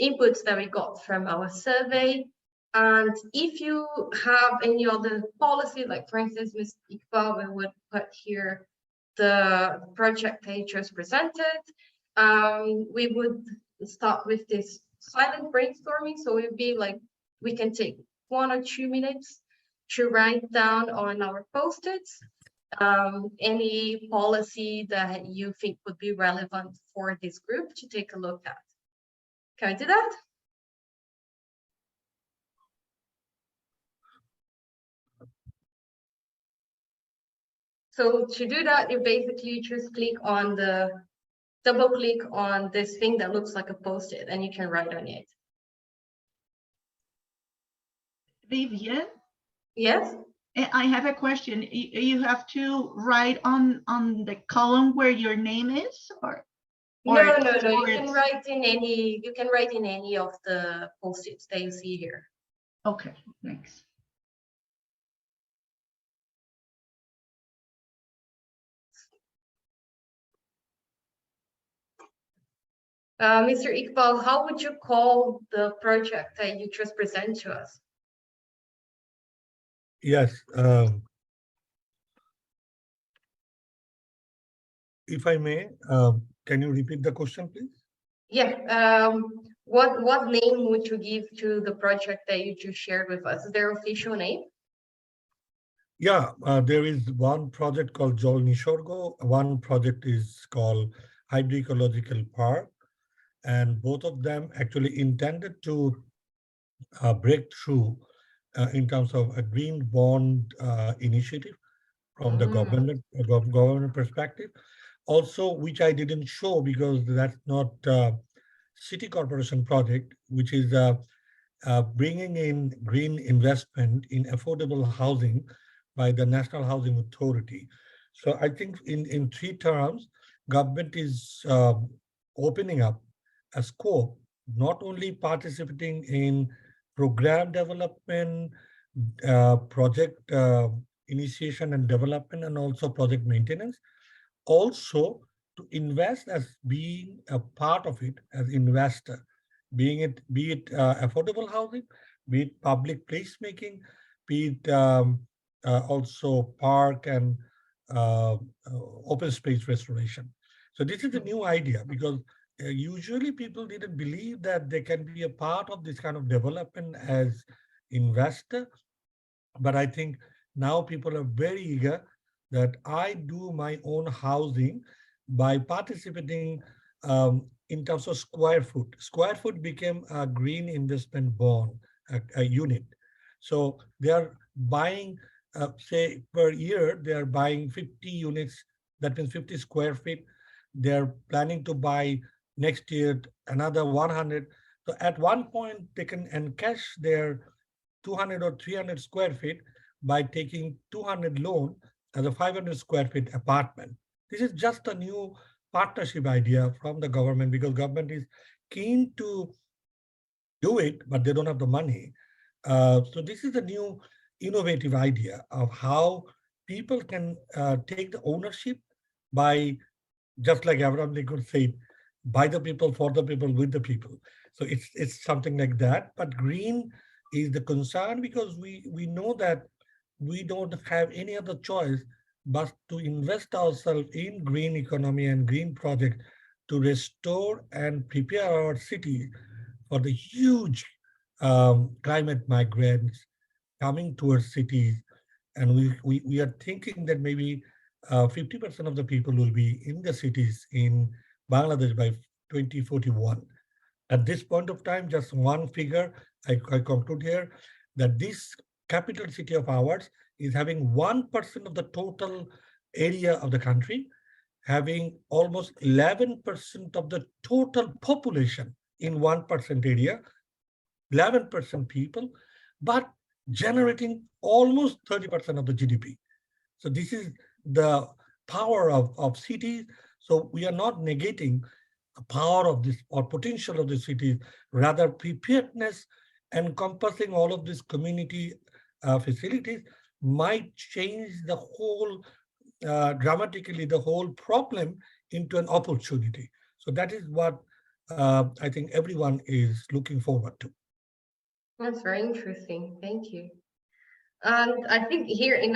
inputs that we got from our survey. And if you have any other policy, like for instance, Ms. Iqbal, we would put here the project they just presented. We would start with this silent brainstorming. So it would be like, we can take 1 or 2 minutes to write down on our post-its any policy that you think would be relevant for this group to take a look at. Can I do that? So to do that, you basically just double click on this thing that looks like a post-it and you can write on it. Vivian? Yes? I have a question. You have to write on the column where your name is, or No. You can write in any of the post-its that you see here. Okay, thanks. Mr. Iqbal, how would you call the project that you just present to us? Yes. If I may, can you repeat the question, please? Yeah. What name would you give to the project that you just shared with us? Is there an official name? Yeah, there is one project called Jol Nishorgo. One project is called Hydroecological Park. And both of them actually intended to break through in terms of a green bond initiative from the government perspective. Also, which I didn't show because that's not city corporation project, which is bringing in green investment in affordable housing by the National Housing Authority. So I think in three terms, government is opening up a scope, not only participating in program development, project initiation and development, and also project maintenance, also to invest as being a part of it as investor, be it affordable housing, be it public placemaking, be it also park and open space restoration. So this is a new idea because usually people didn't believe that they can be a part of this kind of development as investor. But I think now people are very eager that I do my own housing by participating in terms of square foot. Square foot became a green investment bond, a unit. So they are buying, say per year, they are buying 50 units, that means 50 square feet. They're planning to buy next year another 100. So at one point they can encash their 200 or 300 square feet by taking 200 loan as a 500 square feet apartment. This is just a new partnership idea from the government because government is keen to do it, but they don't have the money. So this is a new innovative idea of how people can take the ownership by, just like Abraham Lincoln said, by the people, for the people, with the people. So it's something like that. But green is the concern because we know that we don't have any other choice but to invest ourselves in green economy and green project to restore and prepare our cities for the huge climate migrants coming towards cities. And we are thinking that maybe 50% of the people will be in the cities in Bangladesh by 2041. At this point of time, just one figure, I conclude here, that this capital city of ours is having 1% of the total area of the country, having almost 11% of the total population in 1% area, 11% people, but generating almost 30% of the GDP. So this is the power of cities. So we are not negating the power of this or potential of the cities, rather preparedness encompassing all of these community facilities might change the whole, dramatically the whole problem into an opportunity. So that is what I think everyone is looking forward to. That's very interesting. Thank you. And I think here in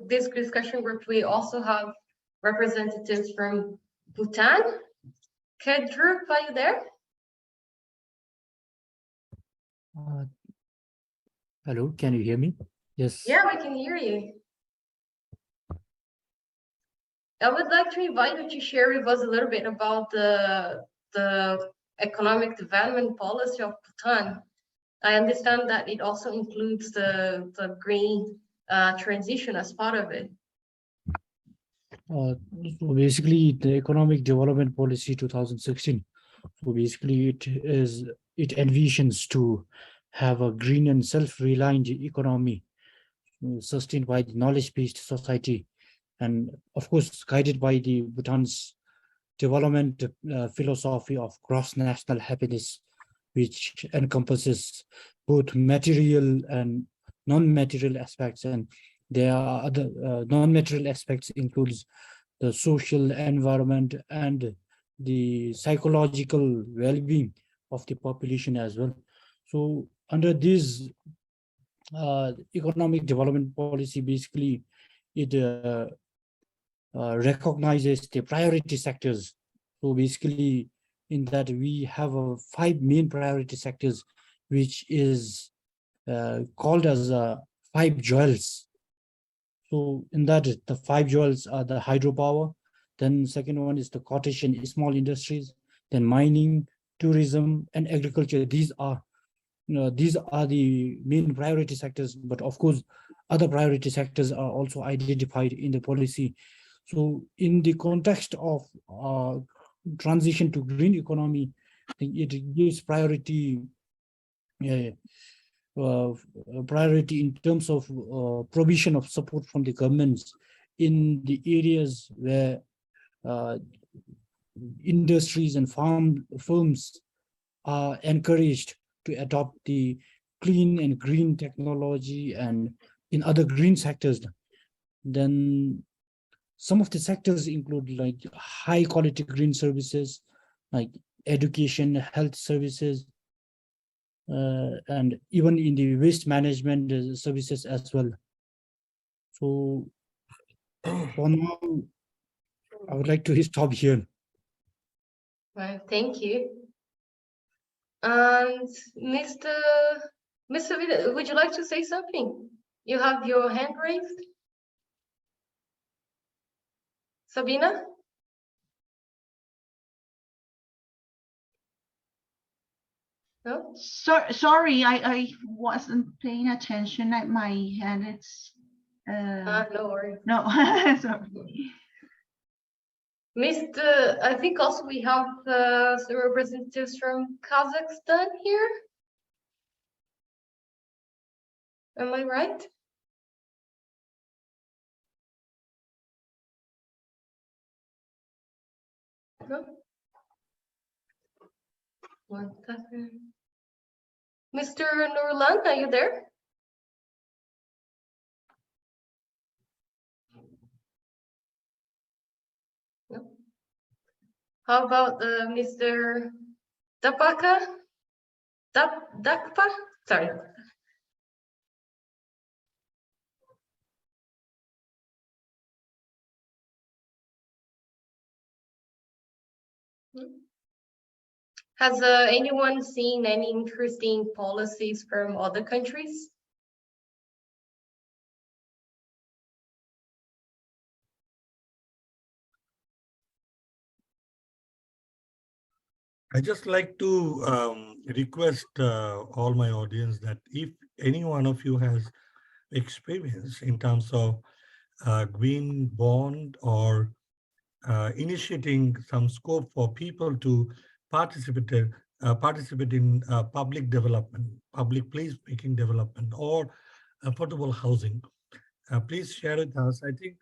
this discussion group, we also have representatives from Bhutan. Kedrup, are you there? Hello, can you hear me? Yes. Yeah, we can hear you. I would like to invite you to share with us a little bit about the economic development policy of Bhutan. I understand that it also includes the green transition as part of it. So basically, the economic development policy 2016. So basically, it envisions to have a green and self-reliant economy sustained by the knowledge-based society, and of course guided by the Bhutan's development philosophy of gross national happiness, which encompasses both material and non-material aspects. And there are other non-material aspects includes the social environment and the psychological well-being of the population as well. So under this economic development policy, basically it recognizes the priority sectors. So basically in that we have 5 main priority sectors, which is called as 5 jewels. So in that, the 5 jewels are the hydropower, then second one is the cottage and small industries, then mining, tourism, and agriculture. These are the main priority sectors, but of course, other priority sectors are also identified in the policy. So in the context of transition to green economy, I think it gives priority in terms of provision of support from the governments in the areas where industries and firms are encouraged to adopt the clean and green technology, and in other green sectors. Then some of the sectors include like high quality green services, like education, health services, and even in the waste management services as well. So for now, I would like to stop here. Well, thank you. And Mr. Vida, would you like to say something? You have your hand raised. Sabina? No? Sorry, I wasn't paying attention at my hand. It's No worries. no, sorry. I think also we have some representatives from Kazakhstan here. Am I right? No? 1 second. Mr. Nurlan, are you there? No. How about Mr. Dakpa? Sorry. Has anyone seen any interesting policies from other countries? I just like to request all my audience that if any one of you has experience in terms of green bond or initiating some scope for people to participate in public development, public place making development, or affordable housing, please share with us. I think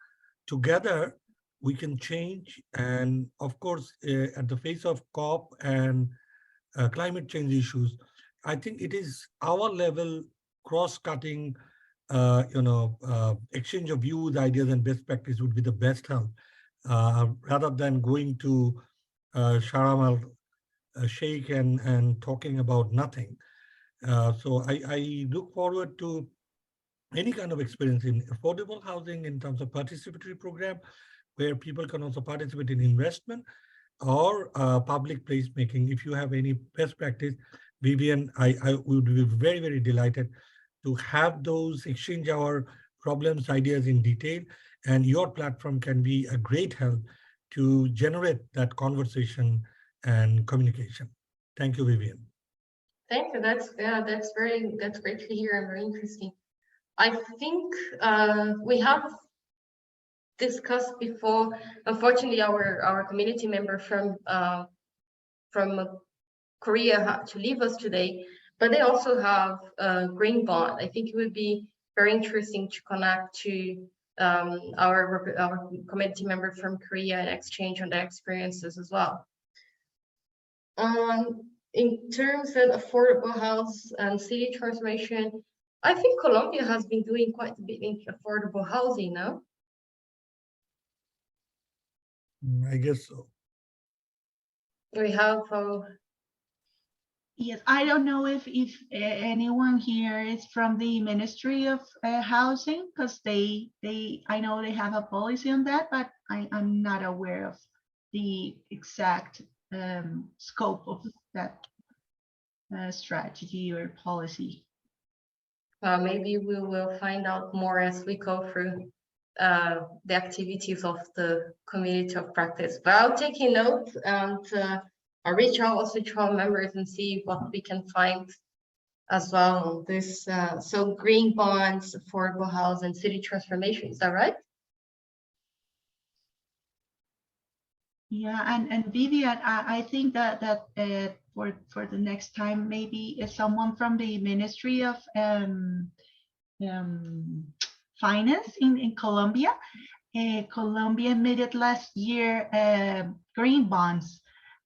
together we can change. And of course, at the face of COP and climate change issues, I think it is our level cross-cutting, exchange of views, ideas, and best practice would be the best help, rather than going to Sharm el-Sheikh and talking about nothing. So I look forward to any kind of experience in affordable housing in terms of participatory program, where people can also participate in investment or public placemaking. If you have any best practice, Vivian, I would be very, very delighted to have those, exchange our problems, ideas in detail, and your platform can be a great help to generate that conversation and communication. Thank you, Vivian. Thank you. That's great to hear and very interesting. I think we have discussed before. Unfortunately, our community member from Korea had to leave us today, but they also have a green bond. I think it would be very interesting to connect to our community member from Korea and exchange on their experiences as well. In terms of affordable house and city transformation, I think Colombia has been doing quite a bit in affordable housing now. I guess so. We have Yes, I don't know if anyone here is from the Ministry of Housing, because I know they have a policy on that, but I'm not aware of the exact scope of that strategy or policy? Maybe we will find out more as we go through the activities of the community of practice. But I'll take a note and I'll reach out also to our members and see what we can find as well on this. So green bonds, affordable housing, and city transformation, is that right? Yeah, and Vivian, I think that for the next time, maybe someone from the Ministry of Finance in Colombia. Colombia emitted last year green bonds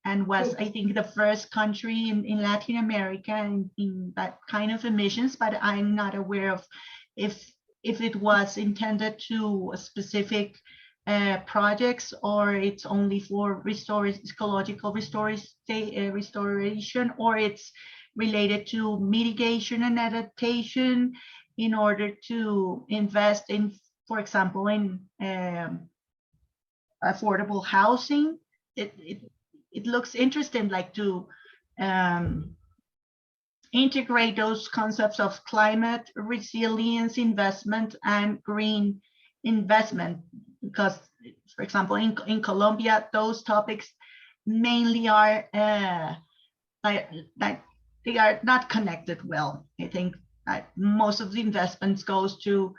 and was, I think, the first country in Latin America in that kind of emissions, but I'm not aware of if it was intended to a specific projects or it's only for ecological restoration, or it's related to mitigation and adaptation in order to invest in, for example, in affordable housing. It looks interesting, like to integrate those concepts of climate resilience investment and green investment, because, for example, in Colombia, those topics mainly are like they are not connected well. I think most of the investments goes to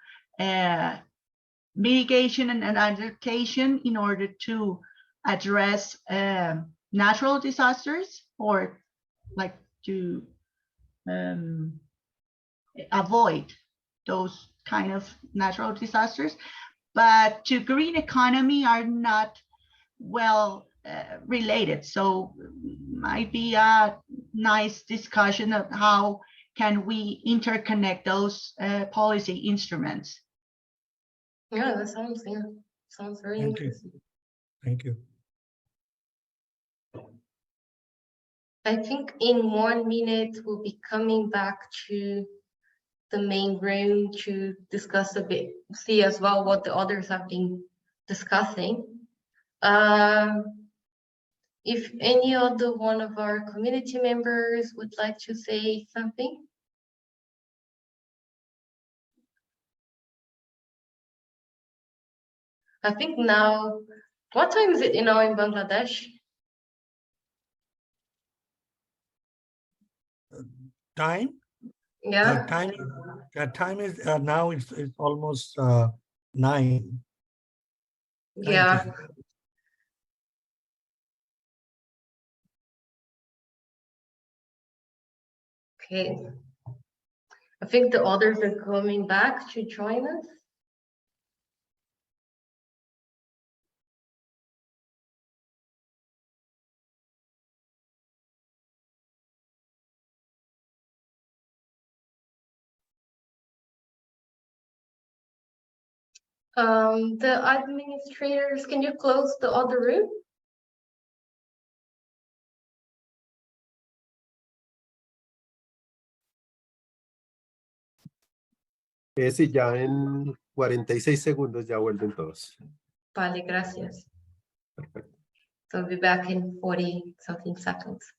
mitigation and adaptation in order to address natural disasters, or like to avoid those kind of natural disasters. But to green economy are not well related. So might be a nice discussion of how can we interconnect those policy instruments. Yeah, that sounds very interesting. Thank you. I think in 1 minute we'll be coming back to the main room to discuss a bit, see as well what the others have been discussing. If any other one of our community members would like to say something. I think now, what time is it now in Bangladesh? Time? Yeah. Time is now it's almost 9. Yeah. Okay. I think the others are coming back to join us. The administrators, can you close the other room? Sí, ya en 46 segundos ya vuelven todos. Vale, gracias. Perfecto. So we'll be back in 40 something seconds.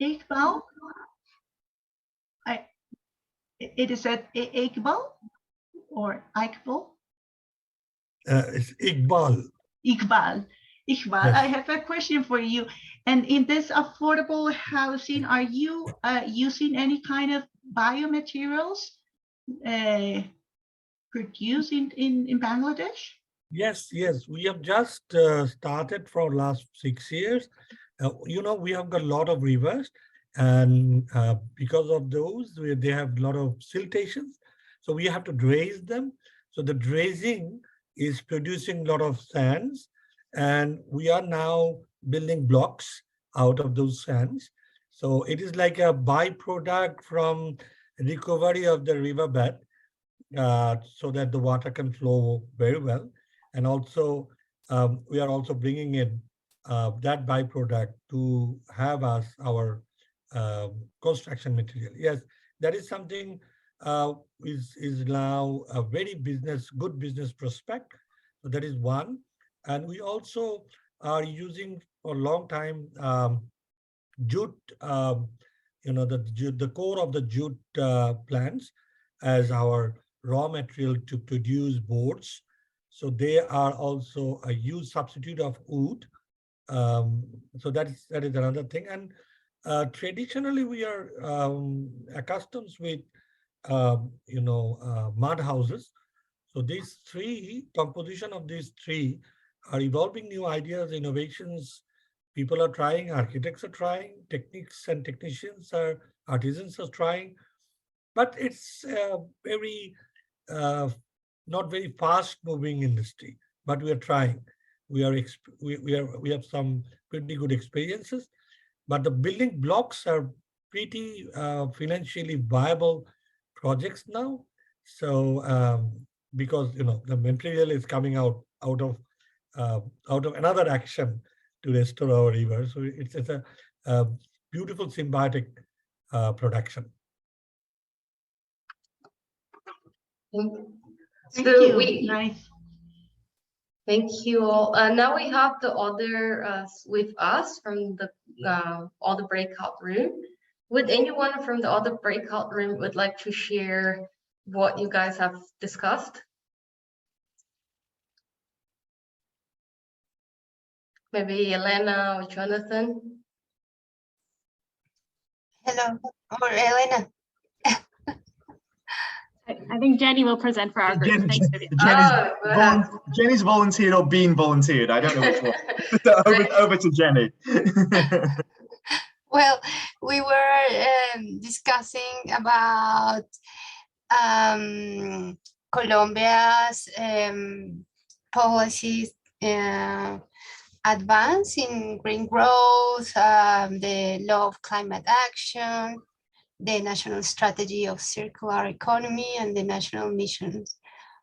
Iqbal? It is said Iqbal or Iqbal? It's Iqbal. Iqbal. Yes. I have a question for you. And in this affordable housing, are you using any kind of biomaterials produced in Bangladesh? Yes. We have just started for last 6 years. We have got a lot of rivers, and because of those, they have a lot of siltations. So we have to draise them. So the drazing is producing a lot of sands, and we are now building blocks out of those sands. So it is like a byproduct from recovery of the riverbed, so that the water can flow very well. And also we are also bringing in that byproduct to have as our construction material. Yes, that is something is now a very good business prospect. So that is one. And we also are using for a long time jute, the core of the jute plants as our raw material to produce boards. So they are also a used substitute of wood. So that is another thing. And traditionally, we are accustomed with mud houses. So these composition of these three are evolving new ideas, innovations. People are trying, architects are trying, techniques and technicians artisans are trying, but it's very not very fast moving industry, but we are trying. We have some pretty good experiences, but the building blocks are pretty financially viable projects now. So because the material is coming out of another action to restore our river, so it's a beautiful symbiotic production. Thank you. Nice. Thank you all. Now we have the other with us from the other breakout room. Would anyone from the other breakout room would like to share what you guys have discussed? Maybe Elena or Jonathan? Hello, or Elena. I think Jenny will present for our group. Thanks, Vivian. Jenny's volunteered or been volunteered. I don't know which one. So over to Jenny. Well, we were discussing about Colombia's policies advance in green growth, the law of climate action, the national strategy of circular economy, and the national missions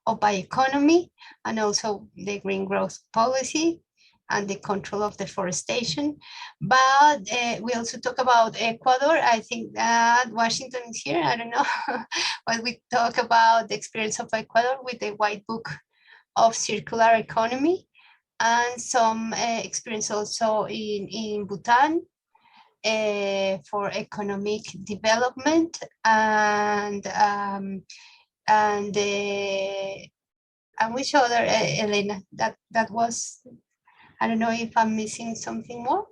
of bioeconomy, and also the green growth policy and the control of deforestation. But we also talk about Ecuador. I think that Washington is here, I don't know. But we talk about the experience of Ecuador with the White Book of Circular Economy, and some experience also in Bhutan for economic development, and which other, Elena, that was, I don't know if I'm missing something more.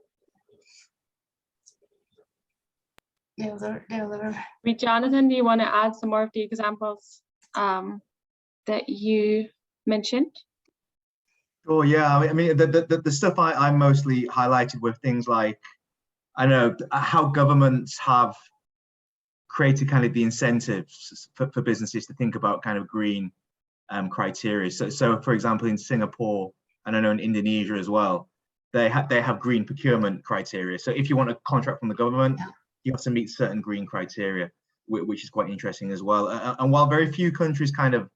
The other. Jonathan, do you want to add some more of the examples that you mentioned? Oh yeah, I mean the stuff I mostly highlighted were things like, I know how governments have created kind of the incentives for businesses to think about kind of green criteria. So for example, in Singapore, and I know in Indonesia as well, they have green procurement criteria. So if you want a contract from the government, you have to meet certain green criteria, which is quite interesting as well. And while very few countries kind of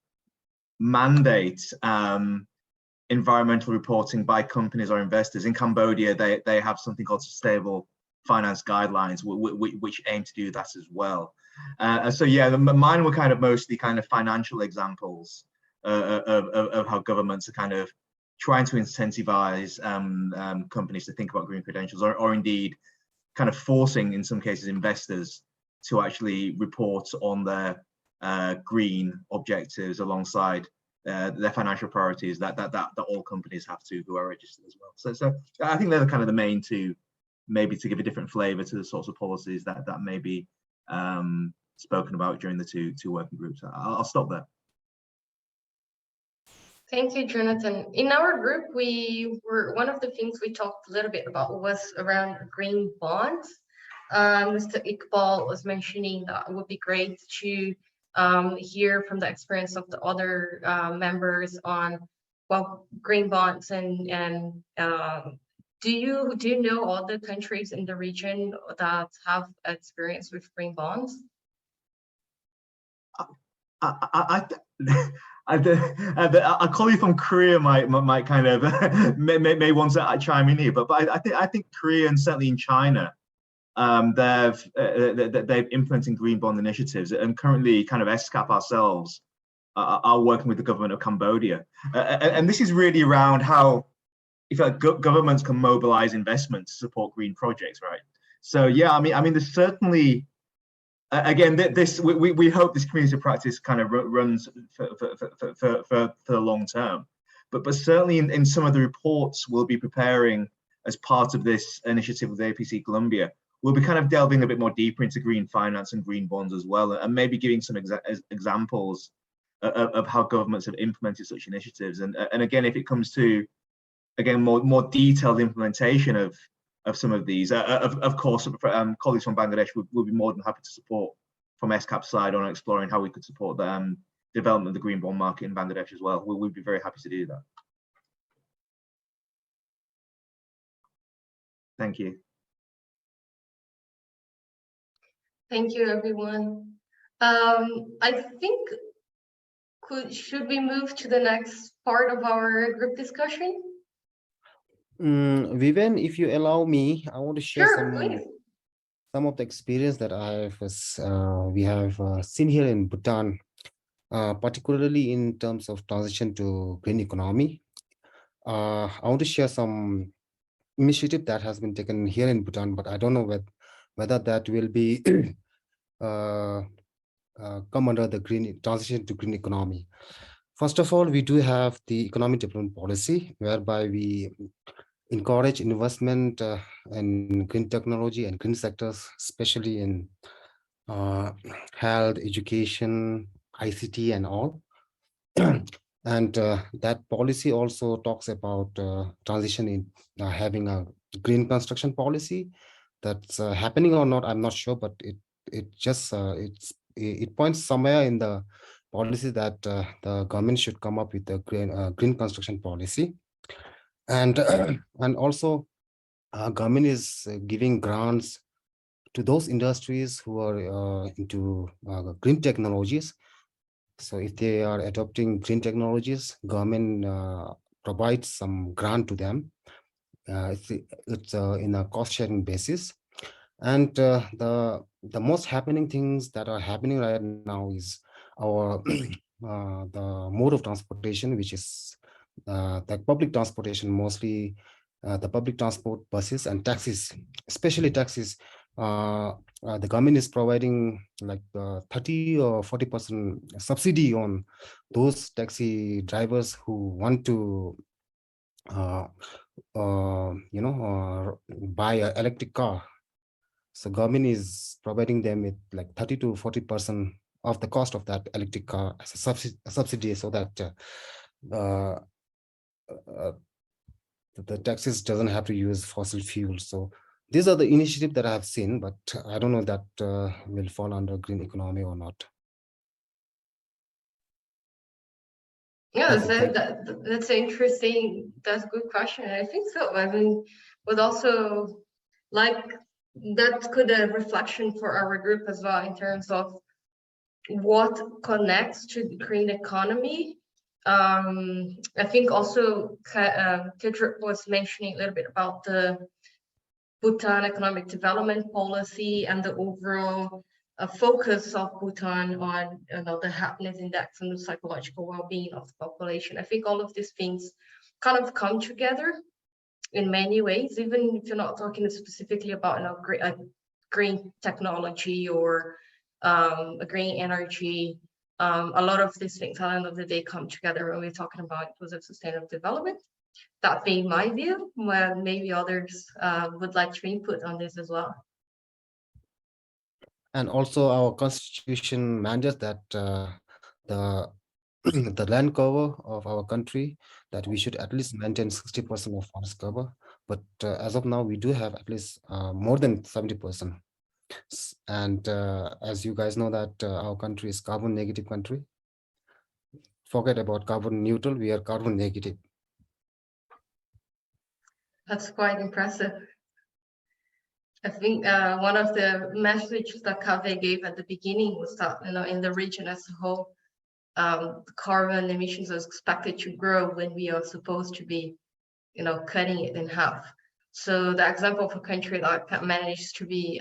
mandate environmental reporting by companies or investors, in Cambodia they have something called sustainable finance guidelines, which aim to do that as well. So yeah, mine were kind of mostly kind of financial examples of how governments are kind of trying to incentivize companies to think about green credentials, or indeed kind of forcing, in some cases, investors to actually report on their green objectives alongside their financial priorities that all companies have to, who are registered as well. So I think they're kind of the main two, maybe to give a different flavor to the sorts of policies that may be spoken about during the two working groups. I'll stop there. Thank you, Jonathan. In our group, one of the things we talked a little bit about was around green bonds. Mr. Iqbal was mentioning that it would be great to hear from the experience of the other members on, well, green bonds, and do you know other countries in the region that have experience with green bonds? A colleague from Korea might kind of may want to chime in here, but I think Korea and certainly in China, they've implementing green bond initiatives, and currently kind of ESCAP ourselves are working with the government of Cambodia, and this is really around how governments can mobilize investment to support green projects, right? So yeah, I mean, there's certainly. Again, we hope this community practice kind of runs for the long term, but certainly in some of the reports we'll be preparing as part of this initiative with APC Colombia, we'll be kind of delving a bit more deeper into green finance and green bonds as well, and maybe giving some examples of how governments have implemented such initiatives. And again, if it comes to more detailed implementation of some of these, of course, colleagues from Bangladesh will be more than happy to support from ESCAP's side on exploring how we could support the development of the green bond market in Bangladesh as well. We'd be very happy to do that. Thank you. Thank you, everyone. I think, should we move to the next part of our group discussion? Vivian, if you allow me, I want to share Sure, some of the experience that we have seen here in Bhutan, particularly in terms of transition to green economy. I want to share some initiative that has been taken here in Bhutan, but I don't know whether that will be come under the green transition to green economy. First of all, we do have the economic development policy, whereby we encourage investment in green technology and green sectors, especially in health, education, ICT, and all. And that policy also talks about transition in having a green construction policy. That's happening or not, I'm not sure, but it points somewhere in the policy that the government should come up with a green construction policy. And also government is giving grants to those industries who are into green technologies. So if they are adopting green technologies, government provides some grant to them. It's in a cost sharing basis. And the most happening things that are happening right now is our the mode of transportation, which is the public transportation, mostly the public transport, buses and taxis, especially taxis. The government is providing like 30 or 40% subsidy on those taxi drivers who want to buy an electric car. So government is providing them with like 30 to 40% of the cost of that electric car as a subsidy, so that the taxis doesn't have to use fossil fuels. So these are the initiatives that I have seen, but I don't know that will fall under green economy or not. Yeah, that's interesting. That's a good question. I think so. I mean, would also like that could a reflection for our group as well in terms of what connects to the green economy. I think also Kedrick was mentioning a little bit about the Bhutan economic development policy and the overall focus of Bhutan on the happiness index and the psychological well-being of the population. I think all of these things kind of come together in many ways, even if you're not talking specifically about a green technology or a green energy. A lot of these things at the end of the day come together when we're talking about inclusive sustainable development. That being my view, well, maybe others would like to input on this as well. And also our constitution mandates that the land cover of our country, that we should at least maintain 60% of forest cover. But as of now, we do have at least more than 70%. And as you guys know that our country is carbon negative country. Forget about carbon neutral, we are carbon negative. That's quite impressive. I think one of the messages that Kaveh gave at the beginning was that in the region as a whole, carbon emissions are expected to grow when we are supposed to be, cutting it in half. So the example of a country that managed to be,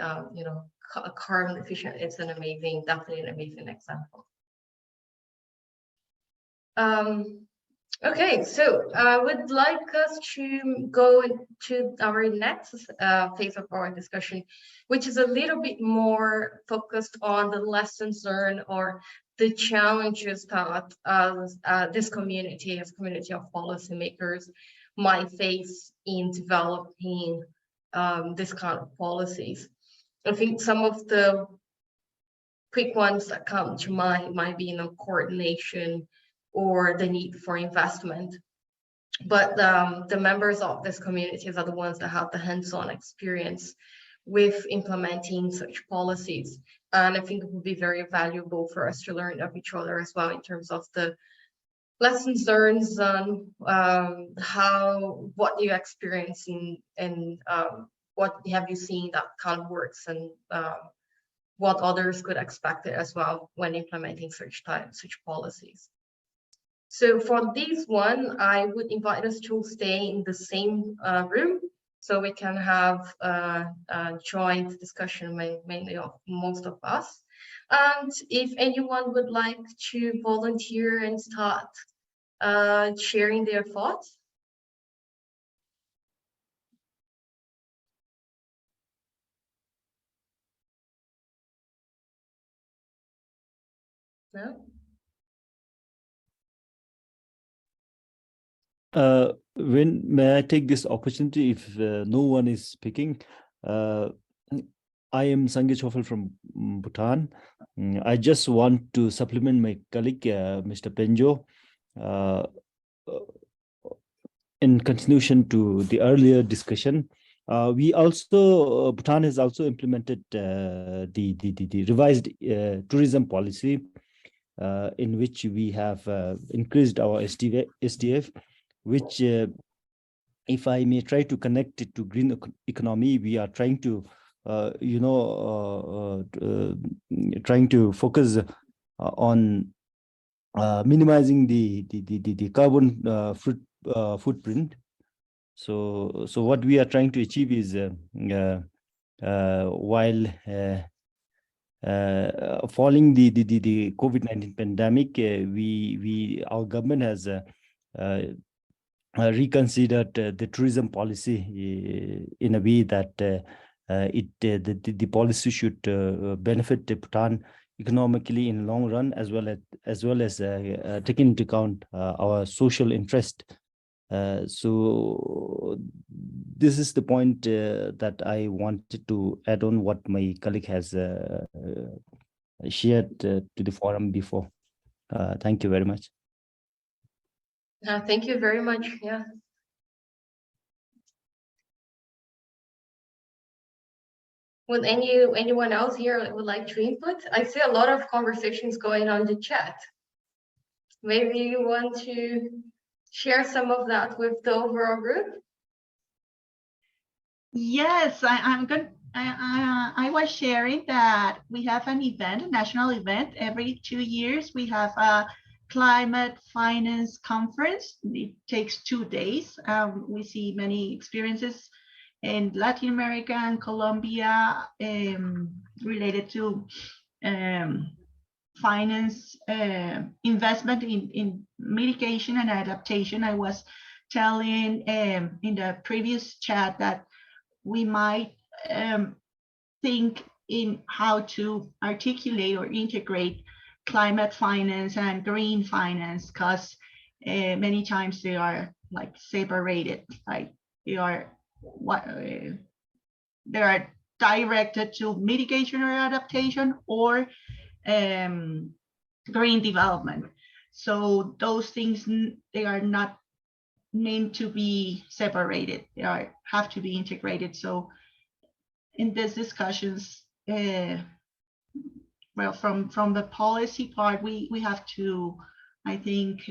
carbon efficient, it's definitely an amazing example. Okay, so I would like us to go into our next phase of our discussion, which is a little bit more focused on the lessons learned or the challenges that this community, as a community of policymakers, might face in developing this kind of policies. I think some of the quick ones that come to mind might be coordination or the need for investment. But the members of this communities are the ones that have the hands-on experience with implementing such policies. And I think it would be very valuable for us to learn of each other as well in terms of the lessons learned on what you experience and what have you seen that kind of works, and what others could expect as well when implementing such policies. So for this one, I would invite us to stay in the same room so we can have a joint discussion, mainly of most of us. And if anyone would like to volunteer and start sharing their thoughts. No? May I take this opportunity if no one is speaking? I am Sange Chofal from Bhutan. I just want to supplement my colleague, Mr. Penjo. In continuation to the earlier discussion, Bhutan has also implemented the revised tourism policy, in which we have increased our SDF, which, if I may try to connect it to green economy, we are trying to, trying to focus on minimizing the carbon footprint. So what we are trying to achieve is, while following the COVID-19 pandemic, our government has reconsidered the tourism policy in a way that the policy should benefit Bhutan economically in the long run, as well as taking into account our social interest. So this is the point that I wanted to add on what my colleague has shared to the forum before. Thank you very much. Thank you very much. Yeah. Would anyone else here would like to input? I see a lot of conversations going on in the chat. Maybe you want to share some of that with the overall group? Yes, I was sharing that we have an event, a national event, every 2 years. We have a climate finance conference. It takes 2 days. We see many experiences in Latin America and Colombia related to finance investment in mitigation and adaptation. I was telling in the previous chat that we might think in how to articulate or integrate climate finance and green finance, because many times they are like separated, like they are directed to mitigation or adaptation or green development. So those things, they are not meant to be separated. They have to be integrated. So in these discussions, well, from the policy part, we have to, I think,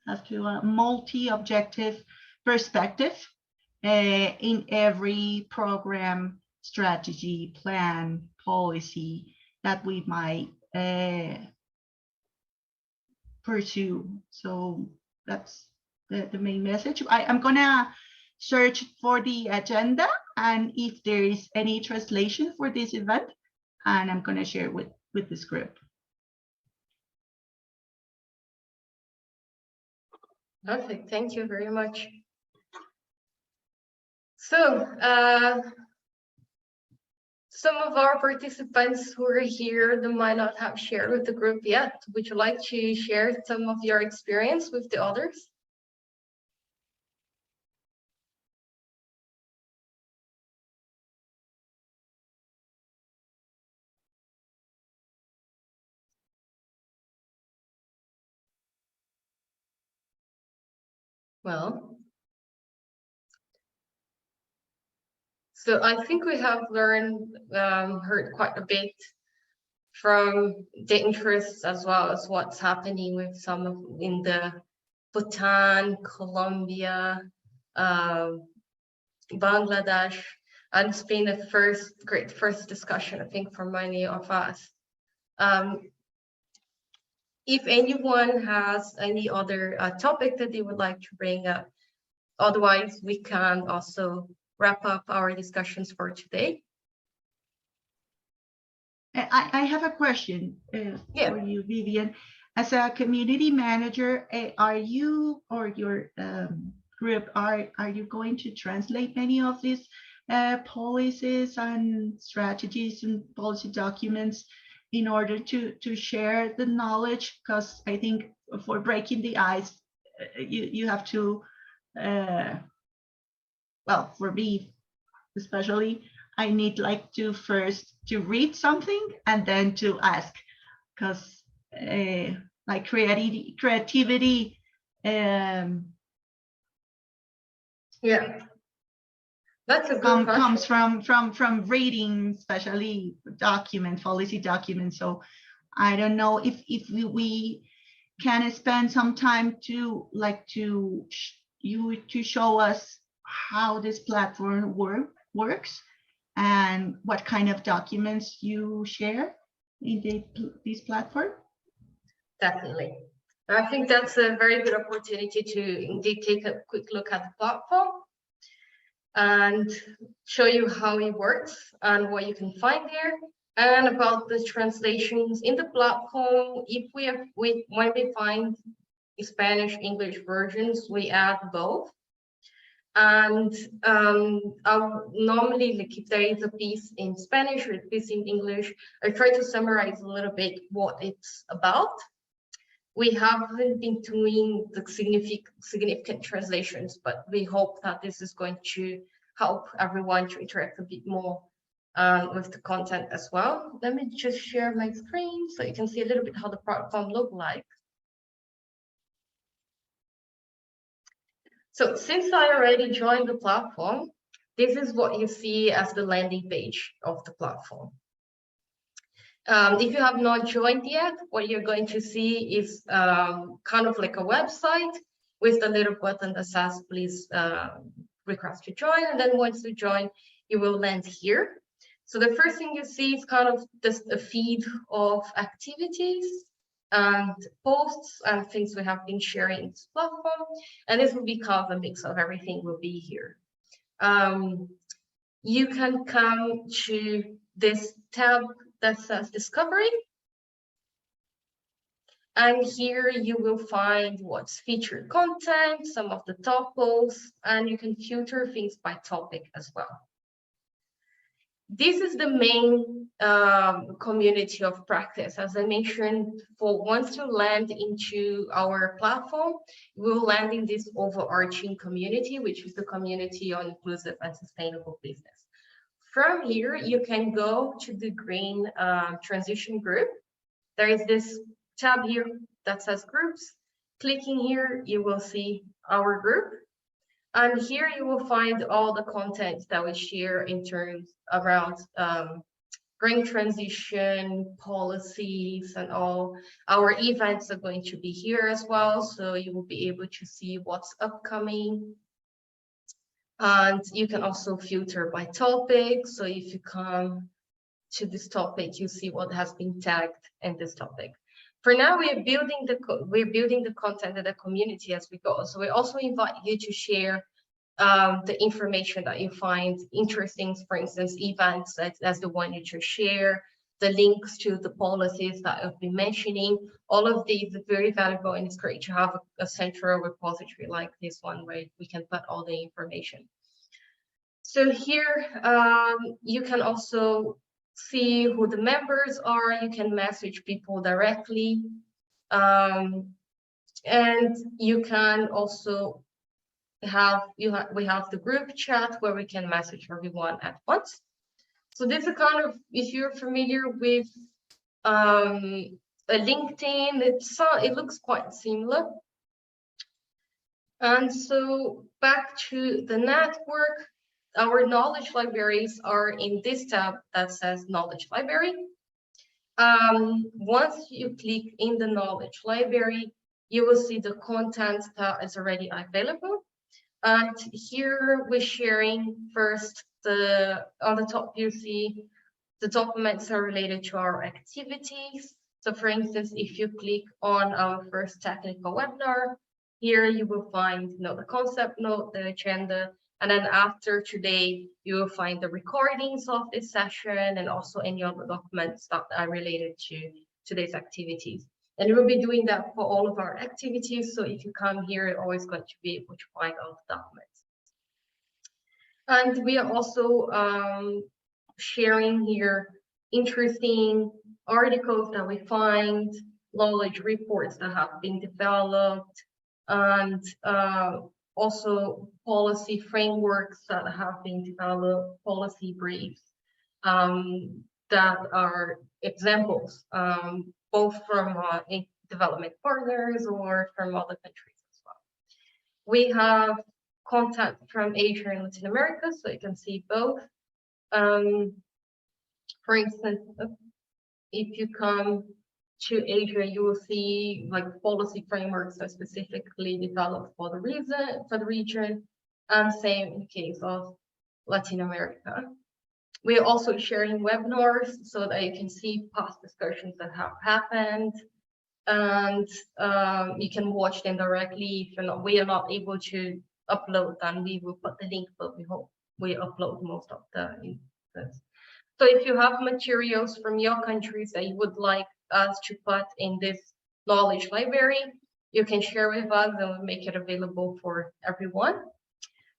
have to a multi-objective perspective in every program, strategy, plan, policy that we might pursue. So that's the main message. I'm gonna search for the agenda and if there is any translation for this event, and I'm gonna share with this group. Perfect, thank you very much. So some of our participants who are here, they might not have shared with the group yet. Would you like to share some of your experience with the others? Well, so I think we have heard quite a bit from the interests as well as what's happening with some of in the Bhutan, Colombia, Bangladesh, and it's been a great first discussion, I think, for many of us. If anyone has any other topic that they would like to bring up, otherwise we can also wrap up our discussions for today. I have a question for you, Vivian. As a community manager, are you or your group, are you going to translate any of these policies and strategies and policy documents in order to share the knowledge? Because I think for breaking the ice, you have to, well, for me especially, I need like to first to read something and then to ask, because like creativity yeah, that's a good comes from reading, especially policy documents. So I don't know if we can spend some time to like to show us how this platform works and what kind of documents you share in this platform. Definitely. I think that's a very good opportunity to indeed take a quick look at the platform and show you how it works and what you can find there. And about the translations in the platform, if when we find Spanish, English versions, we add both. And normally, like if there is a piece in Spanish or a piece in English, I try to summarize a little bit what it's about. We haven't been doing the significant translations, but we hope that this is going to help everyone to interact a bit more with the content as well. Let me just share my screen so you can see a little bit how the platform looks like. So since I already joined the platform, this is what you see as the landing page of the platform. If you have not joined yet, what you're going to see is kind of like a website with the little button that says, please request to join. And then once you join, you will land here. So the first thing you see is kind of just a feed of activities and posts and things we have been sharing in this platform. And this will be kind of a mix of everything will be here. You can come to this tab that says Discovery. And here you will find what's featured content, some of the top posts, and you can filter things by topic as well. This is the main community of practice. As I mentioned, for once you land into our platform, we'll land in this overarching community, which is the community on inclusive and sustainable business. From here, you can go to the green transition group. There is this tab here that says groups. Clicking here, you will see our group. And here you will find all the content that we share in terms around green transition, policies, and all. Our events are going to be here as well. So you will be able to see what's upcoming. And you can also filter by topic. So if you come to this topic, you see what has been tagged in this topic. For now, we're building the content and the community as we go. So we also invite you to share the information that you find interesting, for instance, events as the one you just share, the links to the policies that I've been mentioning. All of these are very valuable, and it's great to have a central repository like this one where we can put all the information. So here you can also see who the members are. You can message people directly, and you can also we have the group chat where we can message everyone at once. So this is kind of, if you're familiar with a LinkedIn, it looks quite similar. And so back to the network, our knowledge libraries are in this tab that says knowledge library. Once you click in the knowledge library, you will see the content that is already available. And here we're sharing first on the top, you see the documents are related to our activities. So for instance, if you click on our first technical webinar, here you will find the concept note, the agenda, and then after today, you will find the recordings of this session and also any other documents that are related to today's activities. And we'll be doing that for all of our activities. So if you come here, you're always going to be able to find all the documents. And we are also sharing here interesting articles that we find, knowledge reports that have been developed, and also policy frameworks that have been developed, policy briefs that are examples, both from development partners or from other countries as well. We have content from Asia and Latin America, so you can see both. For instance, if you come to Asia, you will see like policy frameworks that are specifically developed for the region, and same in case of Latin America. We are also sharing webinars so that you can see past discussions that have happened, and you can watch them directly. If we are not able to upload, then we will put the link, but we hope we upload most of the instances. So if you have materials from your countries that you would like us to put in this knowledge library, you can share with us and we'll make it available for everyone.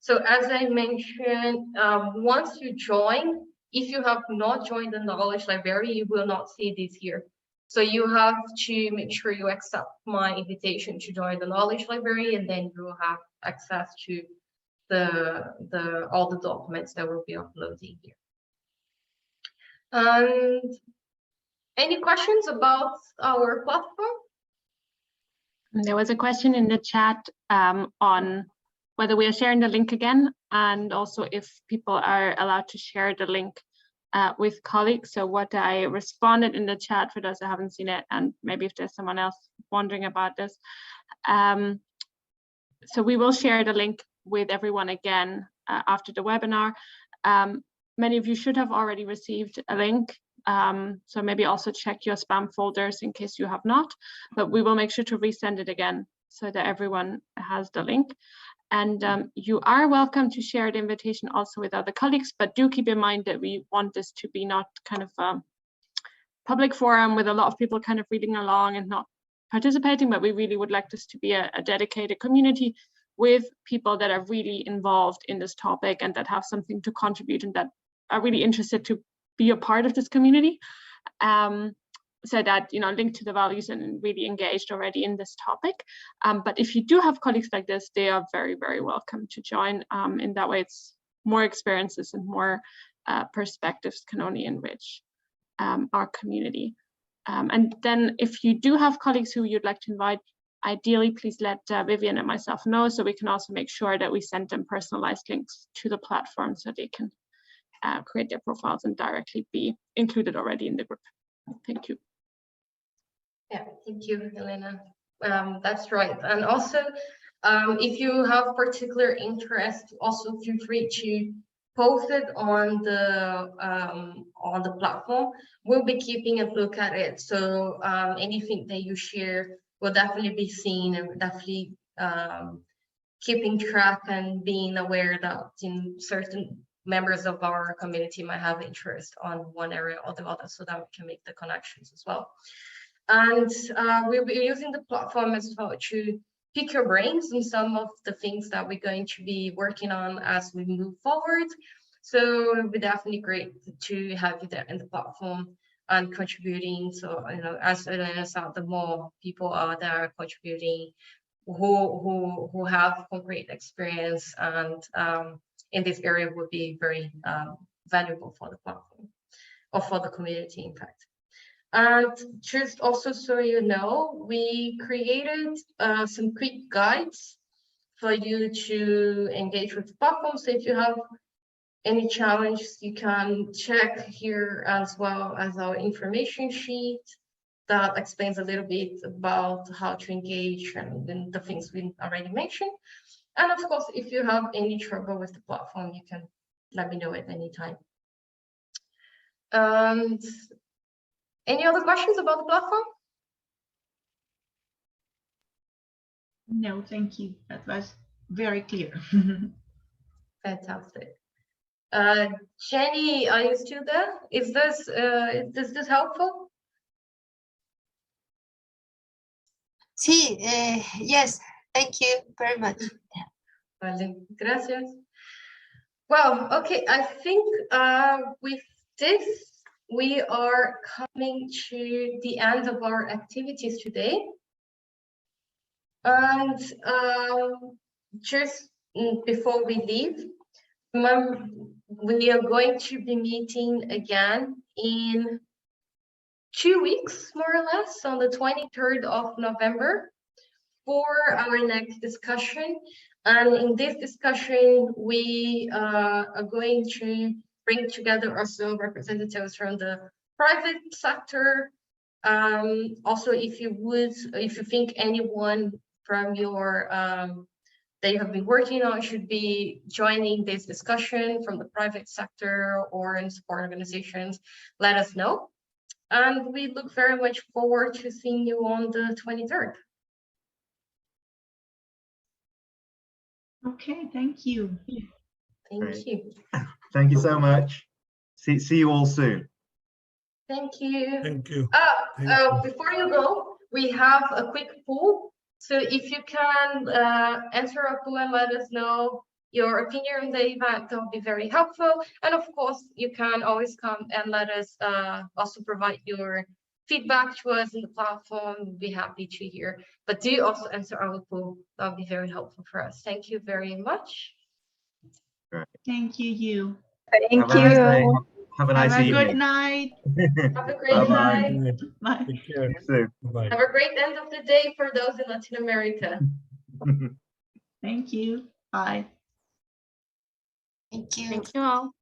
So as I mentioned, once you join, if you have not joined the knowledge library, you will not see this here. So you have to make sure you accept my invitation to join the knowledge library, and then you will have access to all the documents that we'll be uploading here. And any questions about our platform? There was a question in the chat on whether we are sharing the link again, and also if people are allowed to share the link with colleagues. So what I responded in the chat, for those that haven't seen it, and maybe if there's someone else wondering about this. So we will share the link with everyone again after the webinar. Many of you should have already received a link. So maybe also check your spam folders in case you have not, but we will make sure to resend it again so that everyone has the link. And you are welcome to share the invitation also with other colleagues, but do keep in mind that we want this to be not kind of a public forum with a lot of people kind of reading along and not participating, but we really would like this to be a dedicated community with people that are really involved in this topic and that have something to contribute and that are really interested to be a part of this community. So that, linked to the values and really engaged already in this topic. But if you do have colleagues like this, they are very, very welcome to join. In that way, it's more experiences and more perspectives can only enrich our community. And then if you do have colleagues who you'd like to invite, ideally, please let Vivian and myself know so we can also make sure that we send them personalized links to the platform so they can create their profiles and directly be included already in the group. Thank you. Yeah, thank you, Elena. That's right. And also, if you have particular interest, also feel free to posted on the platform, we'll be keeping a look at it. So anything that you share will definitely be seen, and definitely keeping track and being aware that certain members of our community might have interest on one area or the other, so that we can make the connections as well. And we'll be using the platform as well to pick your brains on some of the things that we're going to be working on as we move forward. So it'll be definitely great to have you there in the platform and contributing. So, as Elena said, the more people are there contributing who have concrete experience and in this area would be very valuable for the platform or for the community, in fact. And just also so you know, we created some quick guides for you to engage with the platform. So if you have any challenges, you can check here as well as our information sheet that explains a little bit about how to engage and the things we already mentioned. And of course, if you have any trouble with the platform, you can let me know at any time. And any other questions about the platform? No, thank you. That was very clear. Fantastic. Jenny, are you still there? Is this helpful? Sí, yes, thank you very much. Vale, gracias. Well, okay, I think with this, we are coming to the end of our activities today. And just before we leave, we are going to be meeting again in 2 weeks, more or less, on the 23rd of November for our next discussion. And in this discussion, we are going to bring together also representatives from the private sector. Also, if you think anyone from your that you have been working on should be joining this discussion from the private sector or in support organizations, let us know. And we look very much forward to seeing you on the 23rd. Okay, thank you. Thank you. Thank you so much. See you all soon. Thank you. Thank you. Before you go, we have a quick poll. So if you can answer a poll and let us know your opinion on the event, that would be very helpful. And of course, you can always come and let us also provide your feedback to us in the platform. We'll be happy to hear. But do also answer our poll. That would be very helpful for us. Thank you very much. Thank you. Thank you. Have a nice evening. Good night. Have a great night. Bye. Take care. Bye. Have a great end of the day for those in Latin America. Thank you. Bye. Thank you. Thank you all.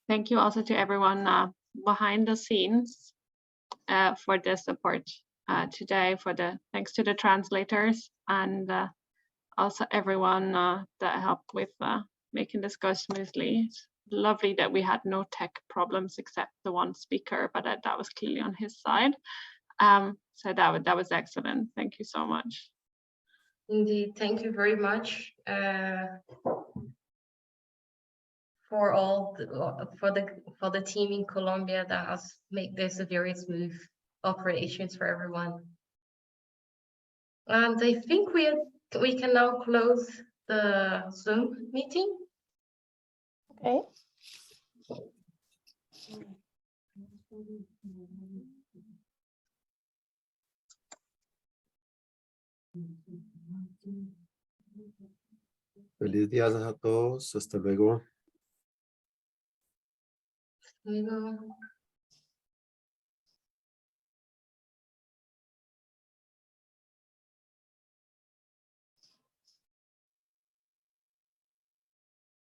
Thank you also to everyone behind the scenes for the support today, thanks to the translators and also everyone that helped with making this go smoothly. It's lovely that we had no tech problems except the one speaker, but that was clearly on his side. So that was excellent. Thank you so much. Indeed, thank you very much. for for the team in Colombia that has made this a very smooth operations for everyone. And I think we can now close the Zoom meeting. Okay. Feliz día a todos. Hasta luego. Luego.